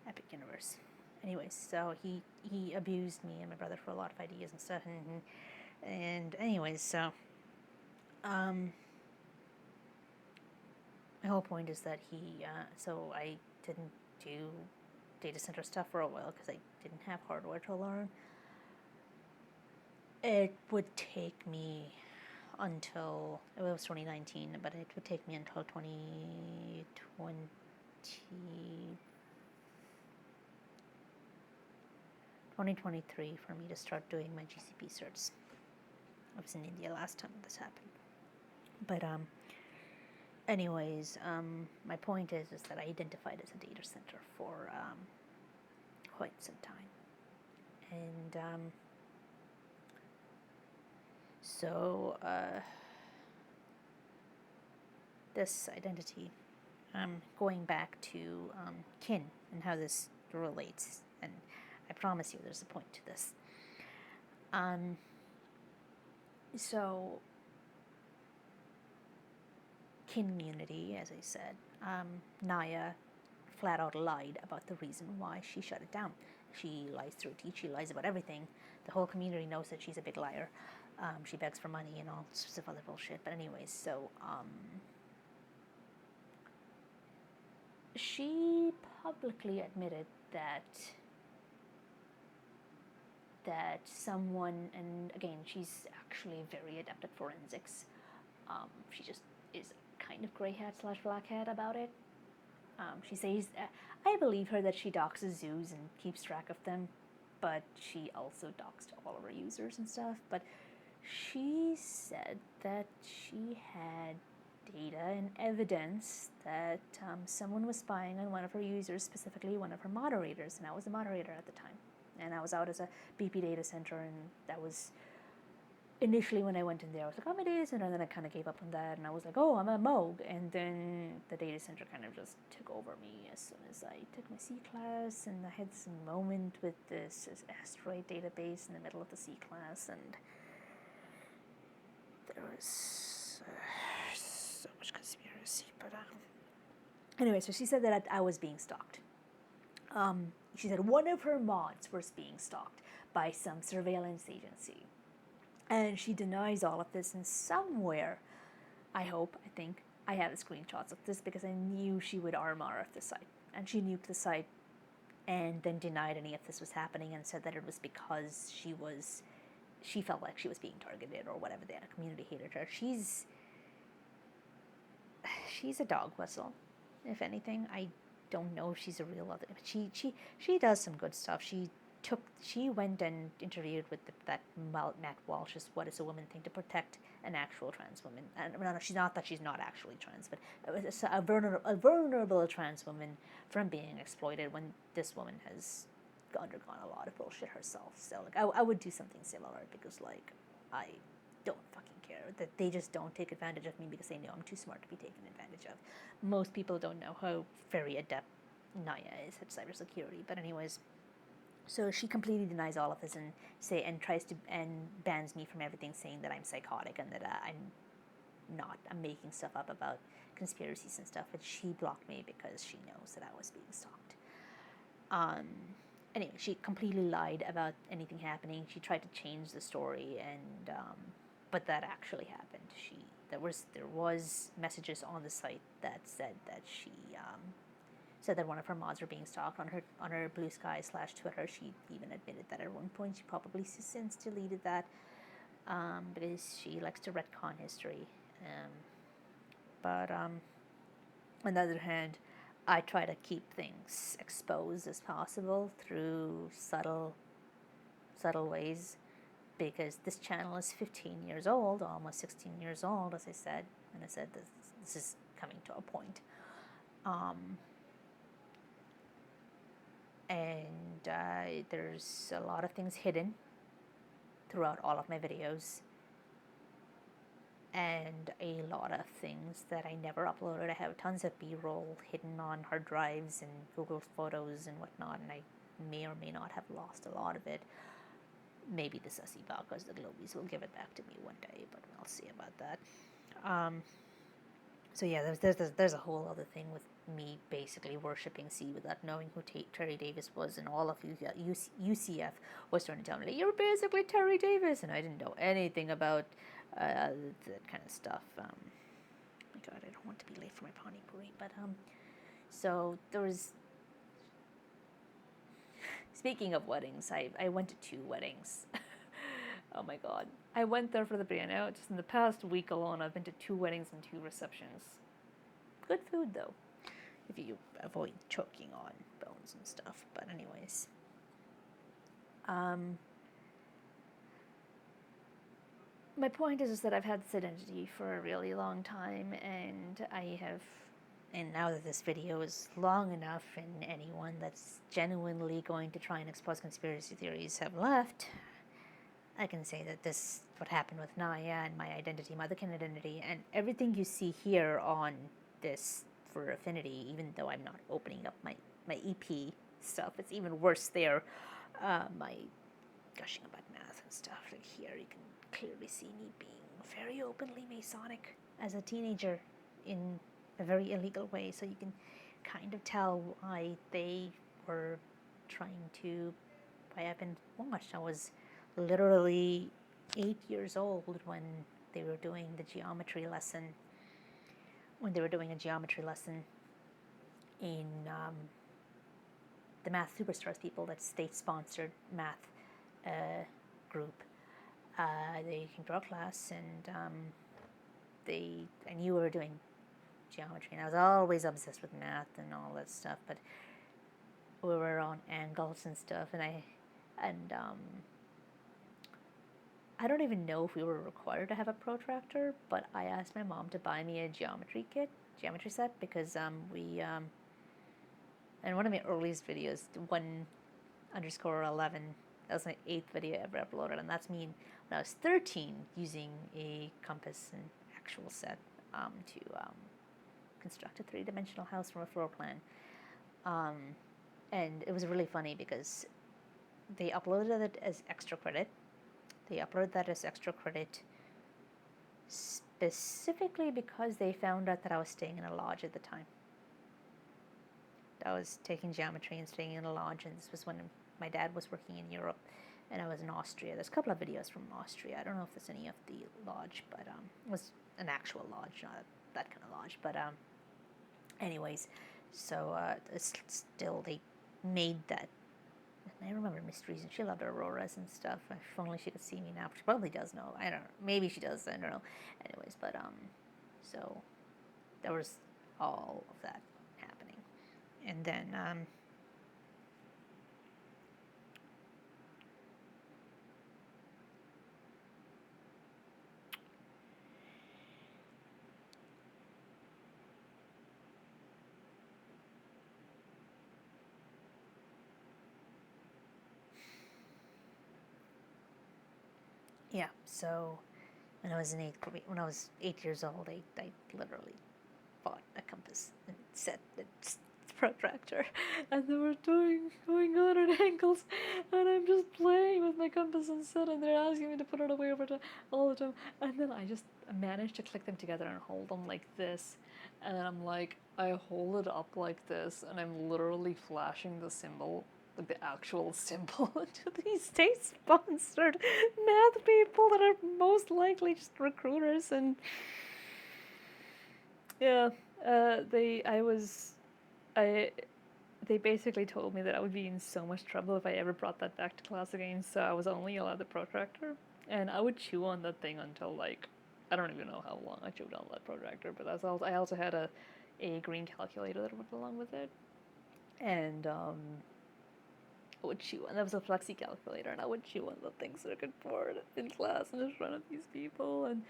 Epic Universe. Anyways, so he abused me and my brother for a lot of ideas and stuff, and anyways, so my whole point is that so I didn't do data center stuff for a while because I didn't have hardware to learn. It would take me until, it was 2019, but it would take me until 2023 for me to start doing my GCP certs. I was in India last time this happened. But anyways, my point is that I identified as a data center for quite some time. And so this identity, going back to kin and how this relates, and I promise you there's a point to this. So kin unity, as I said, Naya flat out lied about the reason why she shut it down. She lies through teeth, she lies about everything. The whole community knows that she's a big liar. She begs for money and all sorts of other bullshit. But anyways, so she publicly admitted that someone, and again, she's actually very adept at forensics. She just is kind of gray hat / black hat about it. She says, I believe her that she doxes zoos and keeps track of them, but she also doxed all of her users and stuff. But she said that she had data and evidence that someone was spying on one of her users, specifically one of her moderators, and I was a moderator at the time. And I was out as a BP data center, and that was initially when I went in there, I was like, I'm a data center, and then I kind of gave up on that, and I was like, oh, I'm a MOG, and then the data center kind of just took over me as soon as I took my C class, and I had some moment with this asteroid database in the middle of the C class, and there was so much conspiracy, but anyway, so she said that I was being stalked. She said one of her mods was being stalked by some surveillance agency. And she denies all of this, and somewhere, I think, I have screenshots of this because I knew she would RMR the site. And she nuked the site and then denied any of this was happening and said that it was because she felt like she was being targeted or whatever, the community hated her. She's a dog whistle, if anything. I don't know if she's a real other, but she does some good stuff. She went and interviewed with that Matt Walsh's What Is a Woman Thing to protect an actual trans woman. And no, she's not that she's not actually trans, but it's a vulnerable trans woman from being exploited when this woman has undergone a lot of bullshit herself. So like I would do something similar because like I don't fucking care that they just don't take advantage of me because they know I'm too smart to be taken advantage of. Most people don't know how very adept Naya is at cybersecurity. But anyways, so she completely denies all of this and bans me from everything, saying that I'm psychotic and that I'm making stuff up about conspiracies and stuff. But she blocked me because she knows that I was being stalked. Anyway, she completely lied about anything happening. She tried to change the story, and but that actually happened. There was messages on the site that said that she said that one of her mods were being stalked on her Blue Sky / Twitter. She even admitted that at one point. She probably since deleted that because she likes to retcon history. But on the other hand, I try to keep things exposed as possible through subtle ways, because this channel is 15 years old, almost 16 years old, as I said, and I said this is coming to a point. And there's a lot of things hidden throughout all of my videos, and a lot of things that I never uploaded. I have tons of B-roll hidden on hard drives and Google Photos and whatnot, and I may or may not have lost a lot of it. Maybe the Sussy Balkas, the Globies, will give it back to me one day, but we'll see about that. So yeah, there's a whole other thing with me basically worshipping C without knowing who Terry Davis was, and all of UCF was trying to tell me, like, you're basically Terry Davis, and I didn't know anything about that kind of stuff. My God, I don't want to be late for my Pani Puri, but so there was. Speaking of weddings, I went to 2 weddings. Oh my God. I went there for the Brianna. Just in the past week alone, I've been to 2 weddings and 2 receptions. Good food, though, if you avoid choking on bones and stuff. But anyways. My point is that I've had this identity for a really long time, and now that this video is long enough and anyone that's genuinely going to try and expose conspiracy theories have left, I can say that this, what happened with Naya and my identity, my otherkin identity, and everything you see here on this for Affinity, even though I'm not opening up my EP stuff, it's even worse there. My gushing about math and stuff, like here you can clearly see me being very openly Masonic as a teenager in a very illegal way, so you can kind of tell why they were trying to, why I've been watched. I was literally 8 years old when they were doing the geometry lesson. When they were doing a geometry lesson in the Math Superstars people, that state-sponsored math group, they came to our class and I knew we were doing geometry, and I was always obsessed with math and all that stuff, but we were on angles and stuff, and I don't even know if we were required to have a protractor, but I asked my mom to buy me a geometry set, because in one of my earliest videos, 1_11, that was my 8th video ever uploaded, and that's me when I was 13 using a compass and actual set to construct a 3-dimensional house from a floor plan. And it was really funny because they uploaded it as extra credit. They uploaded that as extra credit specifically because they found out that I was staying in a lodge at the time. I was taking geometry and staying in a lodge, and this was when my dad was working in Europe and I was in Austria. There's a couple of videos from Austria. I don't know if there's any of the lodge, but it was an actual lodge, not that kind of lodge. But anyways, so still they made that. And I remember Mysteries, and she loved auroras and stuff. If only she could see me now. She probably does know. I don't know. Maybe she does. I don't know. Anyways, but so there was all of that happening, and then yeah. So when I was 8 years old, I literally bought a compass and set its protractor, and they were going on at angles, and I'm just playing with my compass and set, and they're asking me to put it away all the time, and then I just managed to click them together and hold them like this, and then I'm like, I hold it up like this, and I'm literally flashing the symbol, like the actual symbol, to these state-sponsored math people that are most likely just recruiters. And yeah, they basically told me that I would be in so much trouble if I ever brought that back to class again, so I was only allowed the protractor, and I would chew on that thing until, like, I don't even know how long I chewed on that protractor, but I also had a green calculator that went along with it, and I would chew on, that was a flexi calculator, and I would chew on the thing circuit board in class in front of these people. And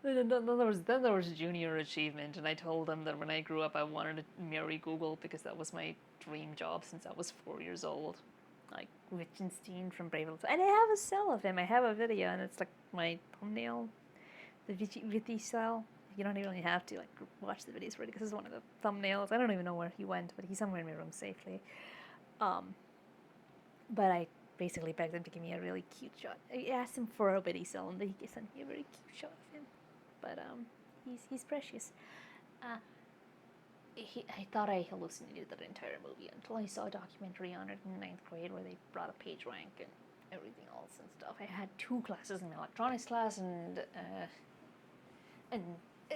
then there was junior achievement, and I told them that when I grew up I wanted to marry Google because that was my dream job since I was 4 years old. Like Wittgenstein from Brave Little, and I have a cell of him. I have a video, and it's like my thumbnail, the Witty cell. You don't even have to like watch the videos for it because it's one of the thumbnails. I don't even know where he went, but he's somewhere in my room safely. But I basically begged him to give me a really cute shot. I asked him for a Witty cell, and he sent me a very cute shot of him. But he's precious. I thought I hallucinated that entire movie until I saw a documentary on it in 9th grade where they brought a page rank and everything else and stuff. I had 2 classes in my electronics class, and I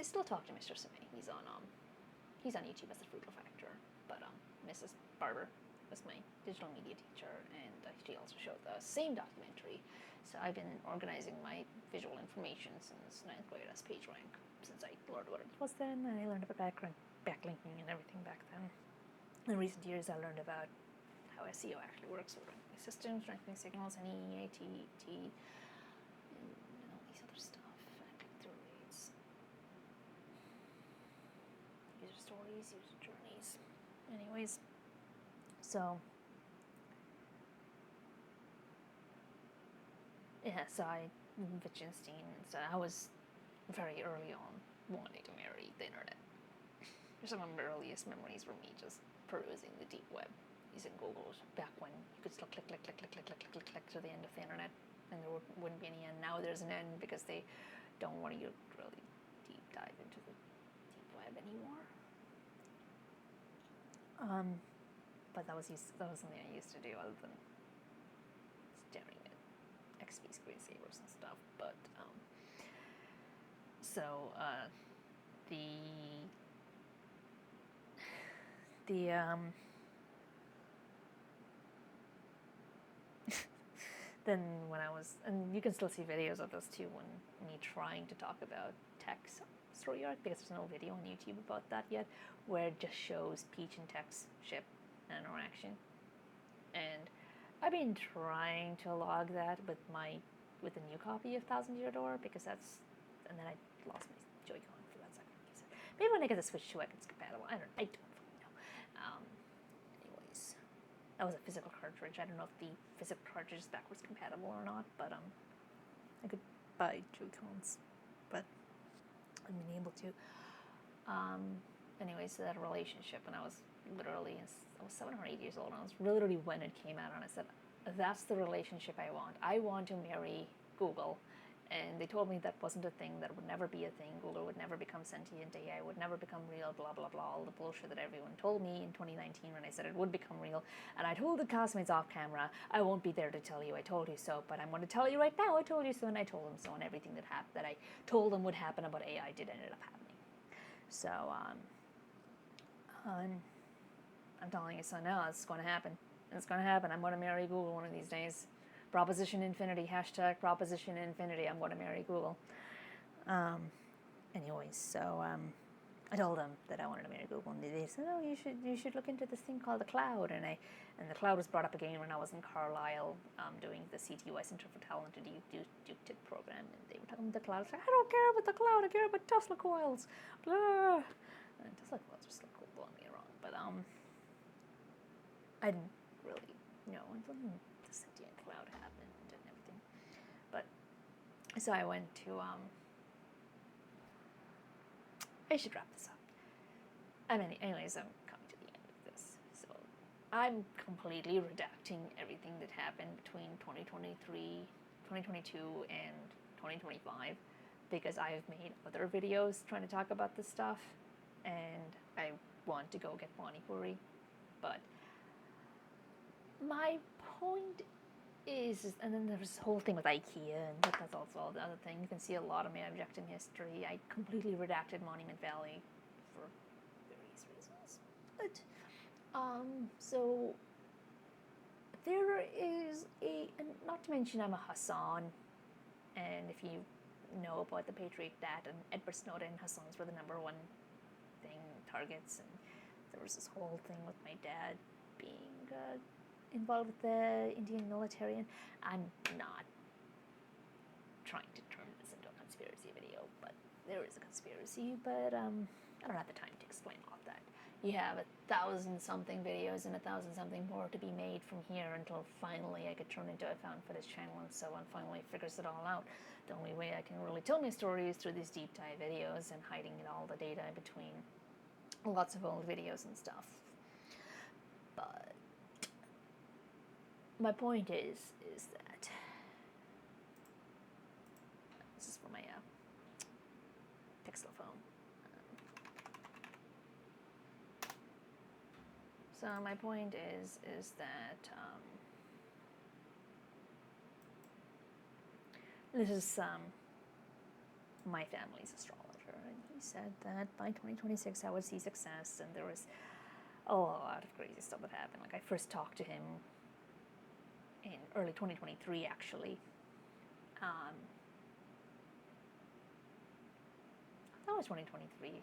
still talk to Mr. Sime. He's on YouTube as the Frugal Factor. But Mrs. Barber was my digital media teacher, and she also showed the same documentary. So I've been organizing my visual information since 9th grade as PageRank, since I learned what it was then, and I learned about backlinking and everything back then. In recent years, I learned about how SEO actually works with ranking systems, ranking signals, and EATT, and all these other stuff, and click-through rates, user stories, user journeys. Anyways, so yeah, so Wittgenstein, so I was very early on wanting to marry the internet. Some of my earliest memories were me just perusing the deep web using Google back when you could still click to the end of the internet, and there wouldn't be any end. Now there's an end because they don't want you to really deep dive into the deep web anymore. But that was something I used to do other than staring at XP screensavers and stuff. But the then when I was, and you can still see videos of this too, when me trying to talk about Tech's story arc, because there's no video on YouTube about that yet, where it just shows Peach and Tech's ship and interaction. And I've been trying to log that with the new copy of Thousand Year Door, because that's, and then I lost my Joy-Con for that second. Maybe when I get the Switch 2 it's compatible. I don't fucking know. Anyways, that was a physical cartridge. I don't know if the physical cartridge is backwards compatible or not, but I could buy Joy-Cons, but I haven't been able to. Anyways, so that relationship, when I was 7 or 8 years old, and I was literally when it came out, and I said, that's the relationship I want. I want to marry Google. And they told me that wasn't a thing, that would never be a thing. Google would never become sentient, AI would never become real, blah, blah, blah, all the bullshit that everyone told me in 2019 when I said it would become real. And I told the castmates off camera, I won't be there to tell you I told you so, but I'm going to tell you right now, I told you so, and I told them so, and everything that I told them would happen about AI did end up happening. So, I'm telling you so now, it's going to happen. It's going to happen. I'm going to marry Google one of these days. Proposition Infinity, hashtag Proposition Infinity, I'm going to marry Google. Anyways, so I told them that I wanted to marry Google, and they said, oh, you should look into this thing called the cloud. And the cloud was brought up again when I was in Carlisle doing the CTUI Center for Talented Duke Tip program, and they were talking about the cloud. I was like, I don't care about the cloud, I care about Tesla coils. Blah. And Tesla coils are still cool, don't get me wrong, but I didn't really know until the sentient cloud happened and everything. But so I went to I should wrap this up. Anyways, I'm coming to the end of this. So I'm completely redacting everything that happened between 2023, 2022, and 2025, because I've made other videos trying to talk about this stuff, and I want to go get Pani Puri. But my point is, and then there's this whole thing with IKEA, and that's also the other thing. You can see a lot of my objective history. I completely redacted Monument Valley for various reasons. But, so there is and not to mention I'm a Hassan, and if you know about the Patriot Act and Edward Snowden, Hassans were the #1 targets, and there was this whole thing with my dad being involved with the Indian military, and I'm not trying to turn this into a conspiracy video, but there is a conspiracy, but I don't have the time to explain all of that. You have 1,000-something videos and 1,000-something more to be made from here until finally I could turn into a found footage channel, and so on finally figures it all out. The only way I can really tell my story is through these deep dive videos and hiding all the data in between lots of old videos and stuff. But my point is that this is for my Pixel phone. So my point is that this is my family's astrologer, and he said that by 2026 I would see success, and there was a lot of crazy stuff that happened. Like, I first talked to him in early 2023, actually. That was 2023.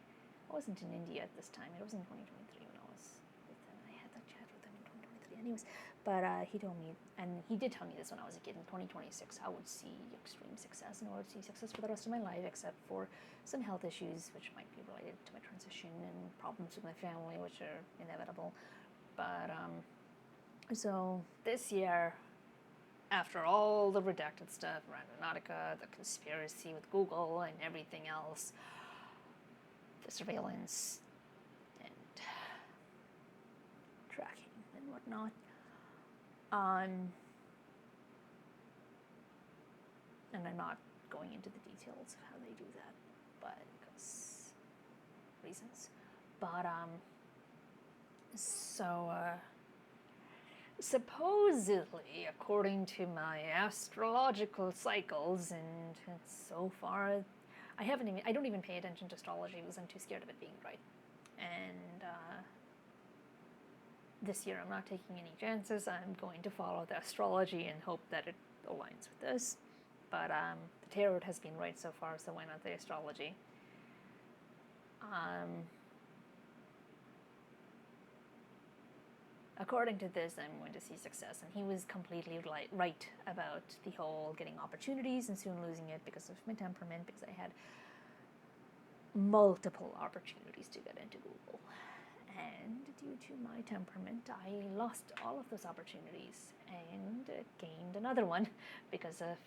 I wasn't in India at this time. It was in 2023 when I was with him. I had that chat with him in 2023 anyways. But he told me, and he did tell me this when I was a kid, in 2026 I would see extreme success, and I would see success for the rest of my life, except for some health issues which might be related to my transition and problems with my family, which are inevitable. But so this year, after all the redacted stuff, Aeronautica, the conspiracy with Google and everything else, the surveillance and tracking and whatnot, and I'm not going into the details of how they do that, but because reasons. But so supposedly, according to my astrological cycles, and so far, I don't even pay attention to astrology because I'm too scared of it being right. And this year I'm not taking any chances. I'm going to follow the astrology and hope that it aligns with this. But the tarot has been right so far, so why not the astrology? According to this, I'm going to see success, and he was completely right about the whole getting opportunities and soon losing it because of my temperament, because I had multiple opportunities to get into Google. And due to my temperament, I lost all of those opportunities and gained another one because of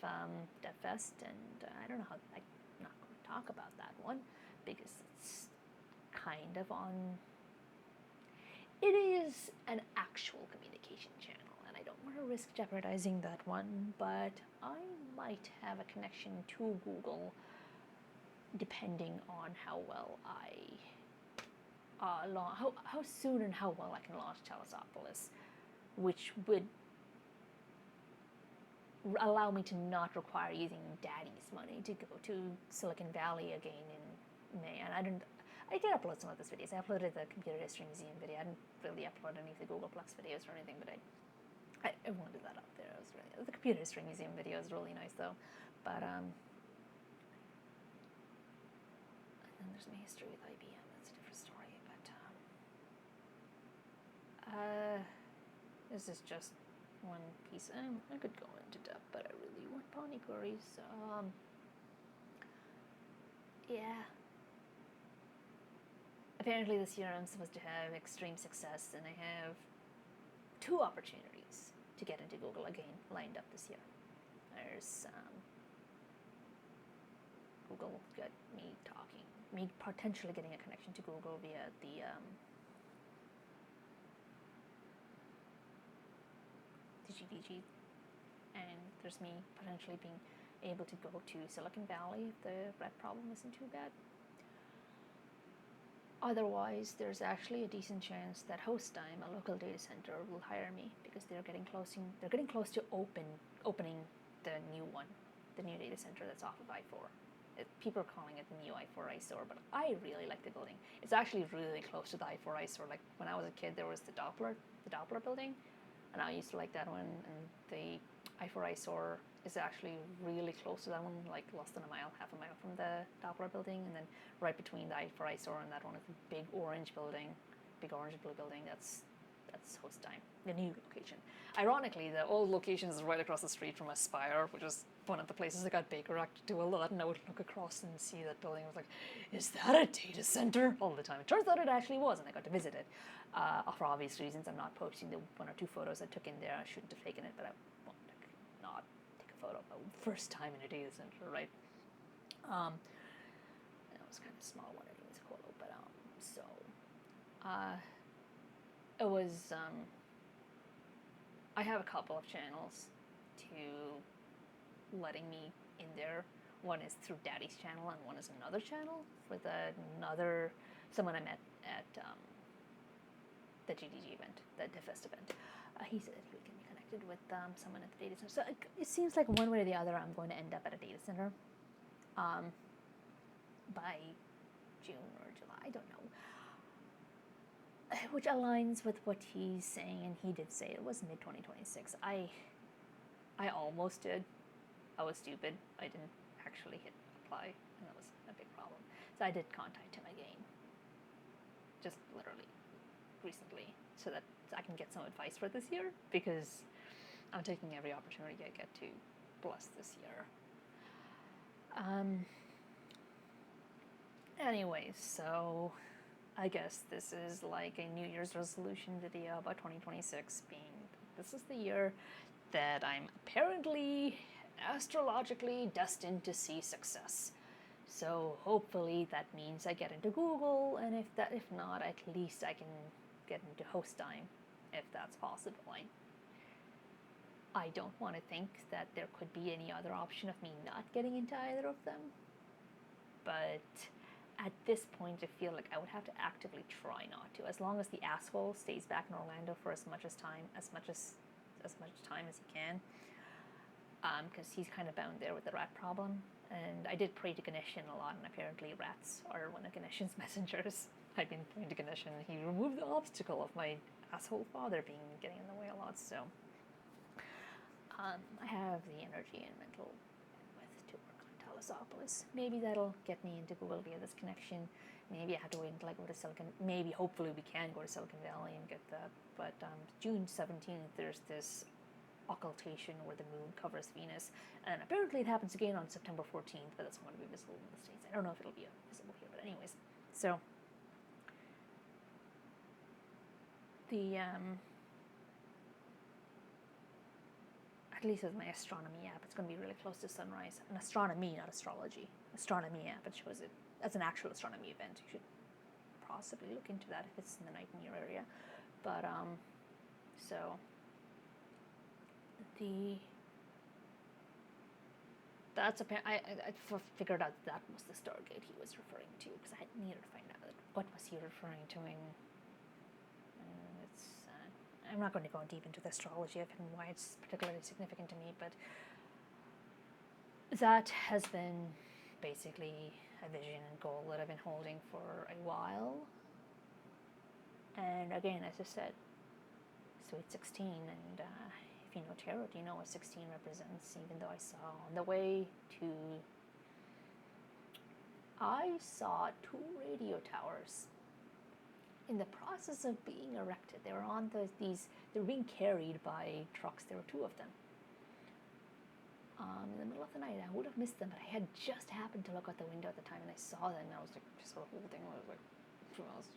DevFest, and I don't know how, I'm not going to talk about that one because it's kind of on, it is an actual communication channel, and I don't want to risk jeopardizing that one, but I might have a connection to Google depending on how well how soon and how well I can launch Telesopolis, which would allow me to not require using daddy's money to go to Silicon Valley again in May. And I did upload some of those videos. I uploaded the Computer History Museum video. I didn't really upload any of the Googleplex videos or anything, but I wanted that up there. It was really, the Computer History Museum video is really nice though. But and then there's my history with IBM. That's a different story. But this is just one piece. I could go into depth, but I really want Panipuris. Yeah. Apparently this year I'm supposed to have extreme success, and I have 2 opportunities to get into Google again lined up this year. There's Google got me potentially getting a connection to Google via the GDG, and there's me potentially being able to go to Silicon Valley if the red problem isn't too bad. Otherwise, there's actually a decent chance that HostTime, a local data center, will hire me because they're getting close to opening the new one, the new data center that's off of I-4. People are calling it the new I-4 eyesore, but I really like the building. It's actually really close to the I-4 eyesore. Like when I was a kid, there was the Doppler building, and I used to like that one. And the I-4 eyesore is actually really close to that one, like less than half a mile from the Doppler building, and then right between the I-4 eyesore and that one is the big orange blue building. That's HostTime, the new location. Ironically, the old location is right across the street from Aspire, which is one of the places that got Baker Act to do a lot, and I would look across and see that building. I was like, is that a data center? All the time. It turns out it actually was, and I got to visit it. For obvious reasons, I'm not posting the 1 or 2 photos I took in there. I shouldn't have taken it, but I won't not take a photo of the first time in a data center, right? It was kind of a small one anyways, photo, but it was, I have a couple of channels to letting me in there. One is through Daddy's channel, and one is another channel with someone I met at the GDG event, the DevFest event. He said he would get me connected with someone at the data center. So it seems like one way or the other I'm going to end up at a data center by June or July, I don't know. Which aligns with what he's saying, and he did say it was mid-2026. I almost did. I was stupid. I didn't actually hit apply, and that was a big problem. So I did contact him again, just literally recently, so that I can get some advice for this year, because I'm taking every opportunity I get to bless this year. Anyways, so I guess this is like a New Year's resolution video about 2026 being, this is the year that I'm apparently astrologically destined to see success. So hopefully that means I get into Google, and if not, at least I can get into HostTime, if that's possible. I don't want to think that there could be any other option of me not getting into either of them, but at this point, I feel like I would have to actively try not to. As long as the asshole stays back in Orlando for as much time as he can, because he's kind of bound there with the rat problem. And I did pray to Ganeshan a lot, and apparently rats are one of Ganeshan's messengers. I've been praying to Ganeshan, and he removed the obstacle of my asshole father getting in the way a lot. So I have the energy and mental bandwidth to work on Talasopolis. Maybe that'll get me into Google via this connection. Maybe I have to wait until I go to Silicon. Maybe, hopefully, we can go to Silicon Valley and get that. But June 17th, there's this occultation where the moon covers Venus, and apparently it happens again on September 14th, but that's going to be visible in the States. I don't know if it'll be visible here, but anyways. So the at least with my astronomy app, it's going to be really close to sunrise. An astronomy, not astrology. Astronomy app, it shows it as an actual astronomy event. You should possibly look into that if it's in the night in your area. But so I figured out that was the Stargate he was referring to, because I needed to find out what was he referring to. I'm not going to go deep into the astrology of it and why it's particularly significant to me, but that has been basically a vision and goal that I've been holding for a while. And again, as I said, Sweet 16, and if you know tarot, you know what 16 represents, even though I saw 2 radio towers in the process of being erected. They were on they were being carried by trucks. There were 2 of them. In the middle of the night, I would have missed them, but I had just happened to look out the window at the time, and I saw them, and I was like, just sort of holding. I was like, well, it's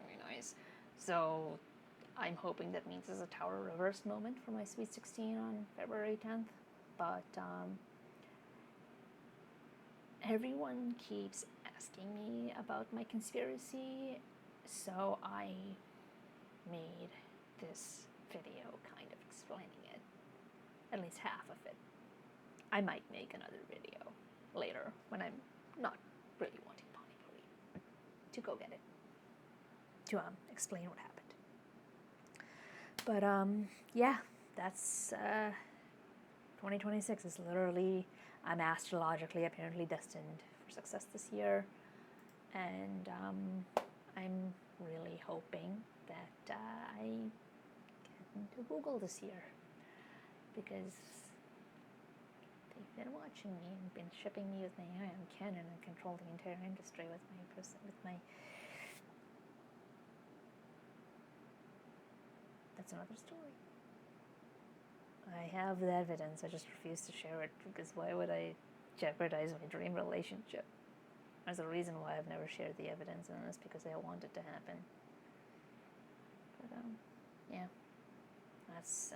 really nice. So I'm hoping that means there's a tower reverse moment for my Sweet 16 on February 10th. But everyone keeps asking me about my conspiracy, so I made this video kind of explaining it, at least half of it. I might make another video later when I'm not really wanting Pani to go get it, to explain what happened. But yeah, that's 2026 is literally, I'm astrologically apparently destined for success this year, and I'm really hoping that I get into Google this year, because they've been watching me and been shipping me with my ion cannon and control the entire industry with my that's another story. I have the evidence, I just refuse to share it, because why would I jeopardize my dream relationship? There's a reason why I've never shared the evidence, and that's because I want it to happen. But yeah, that's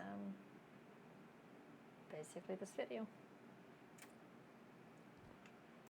basically this video.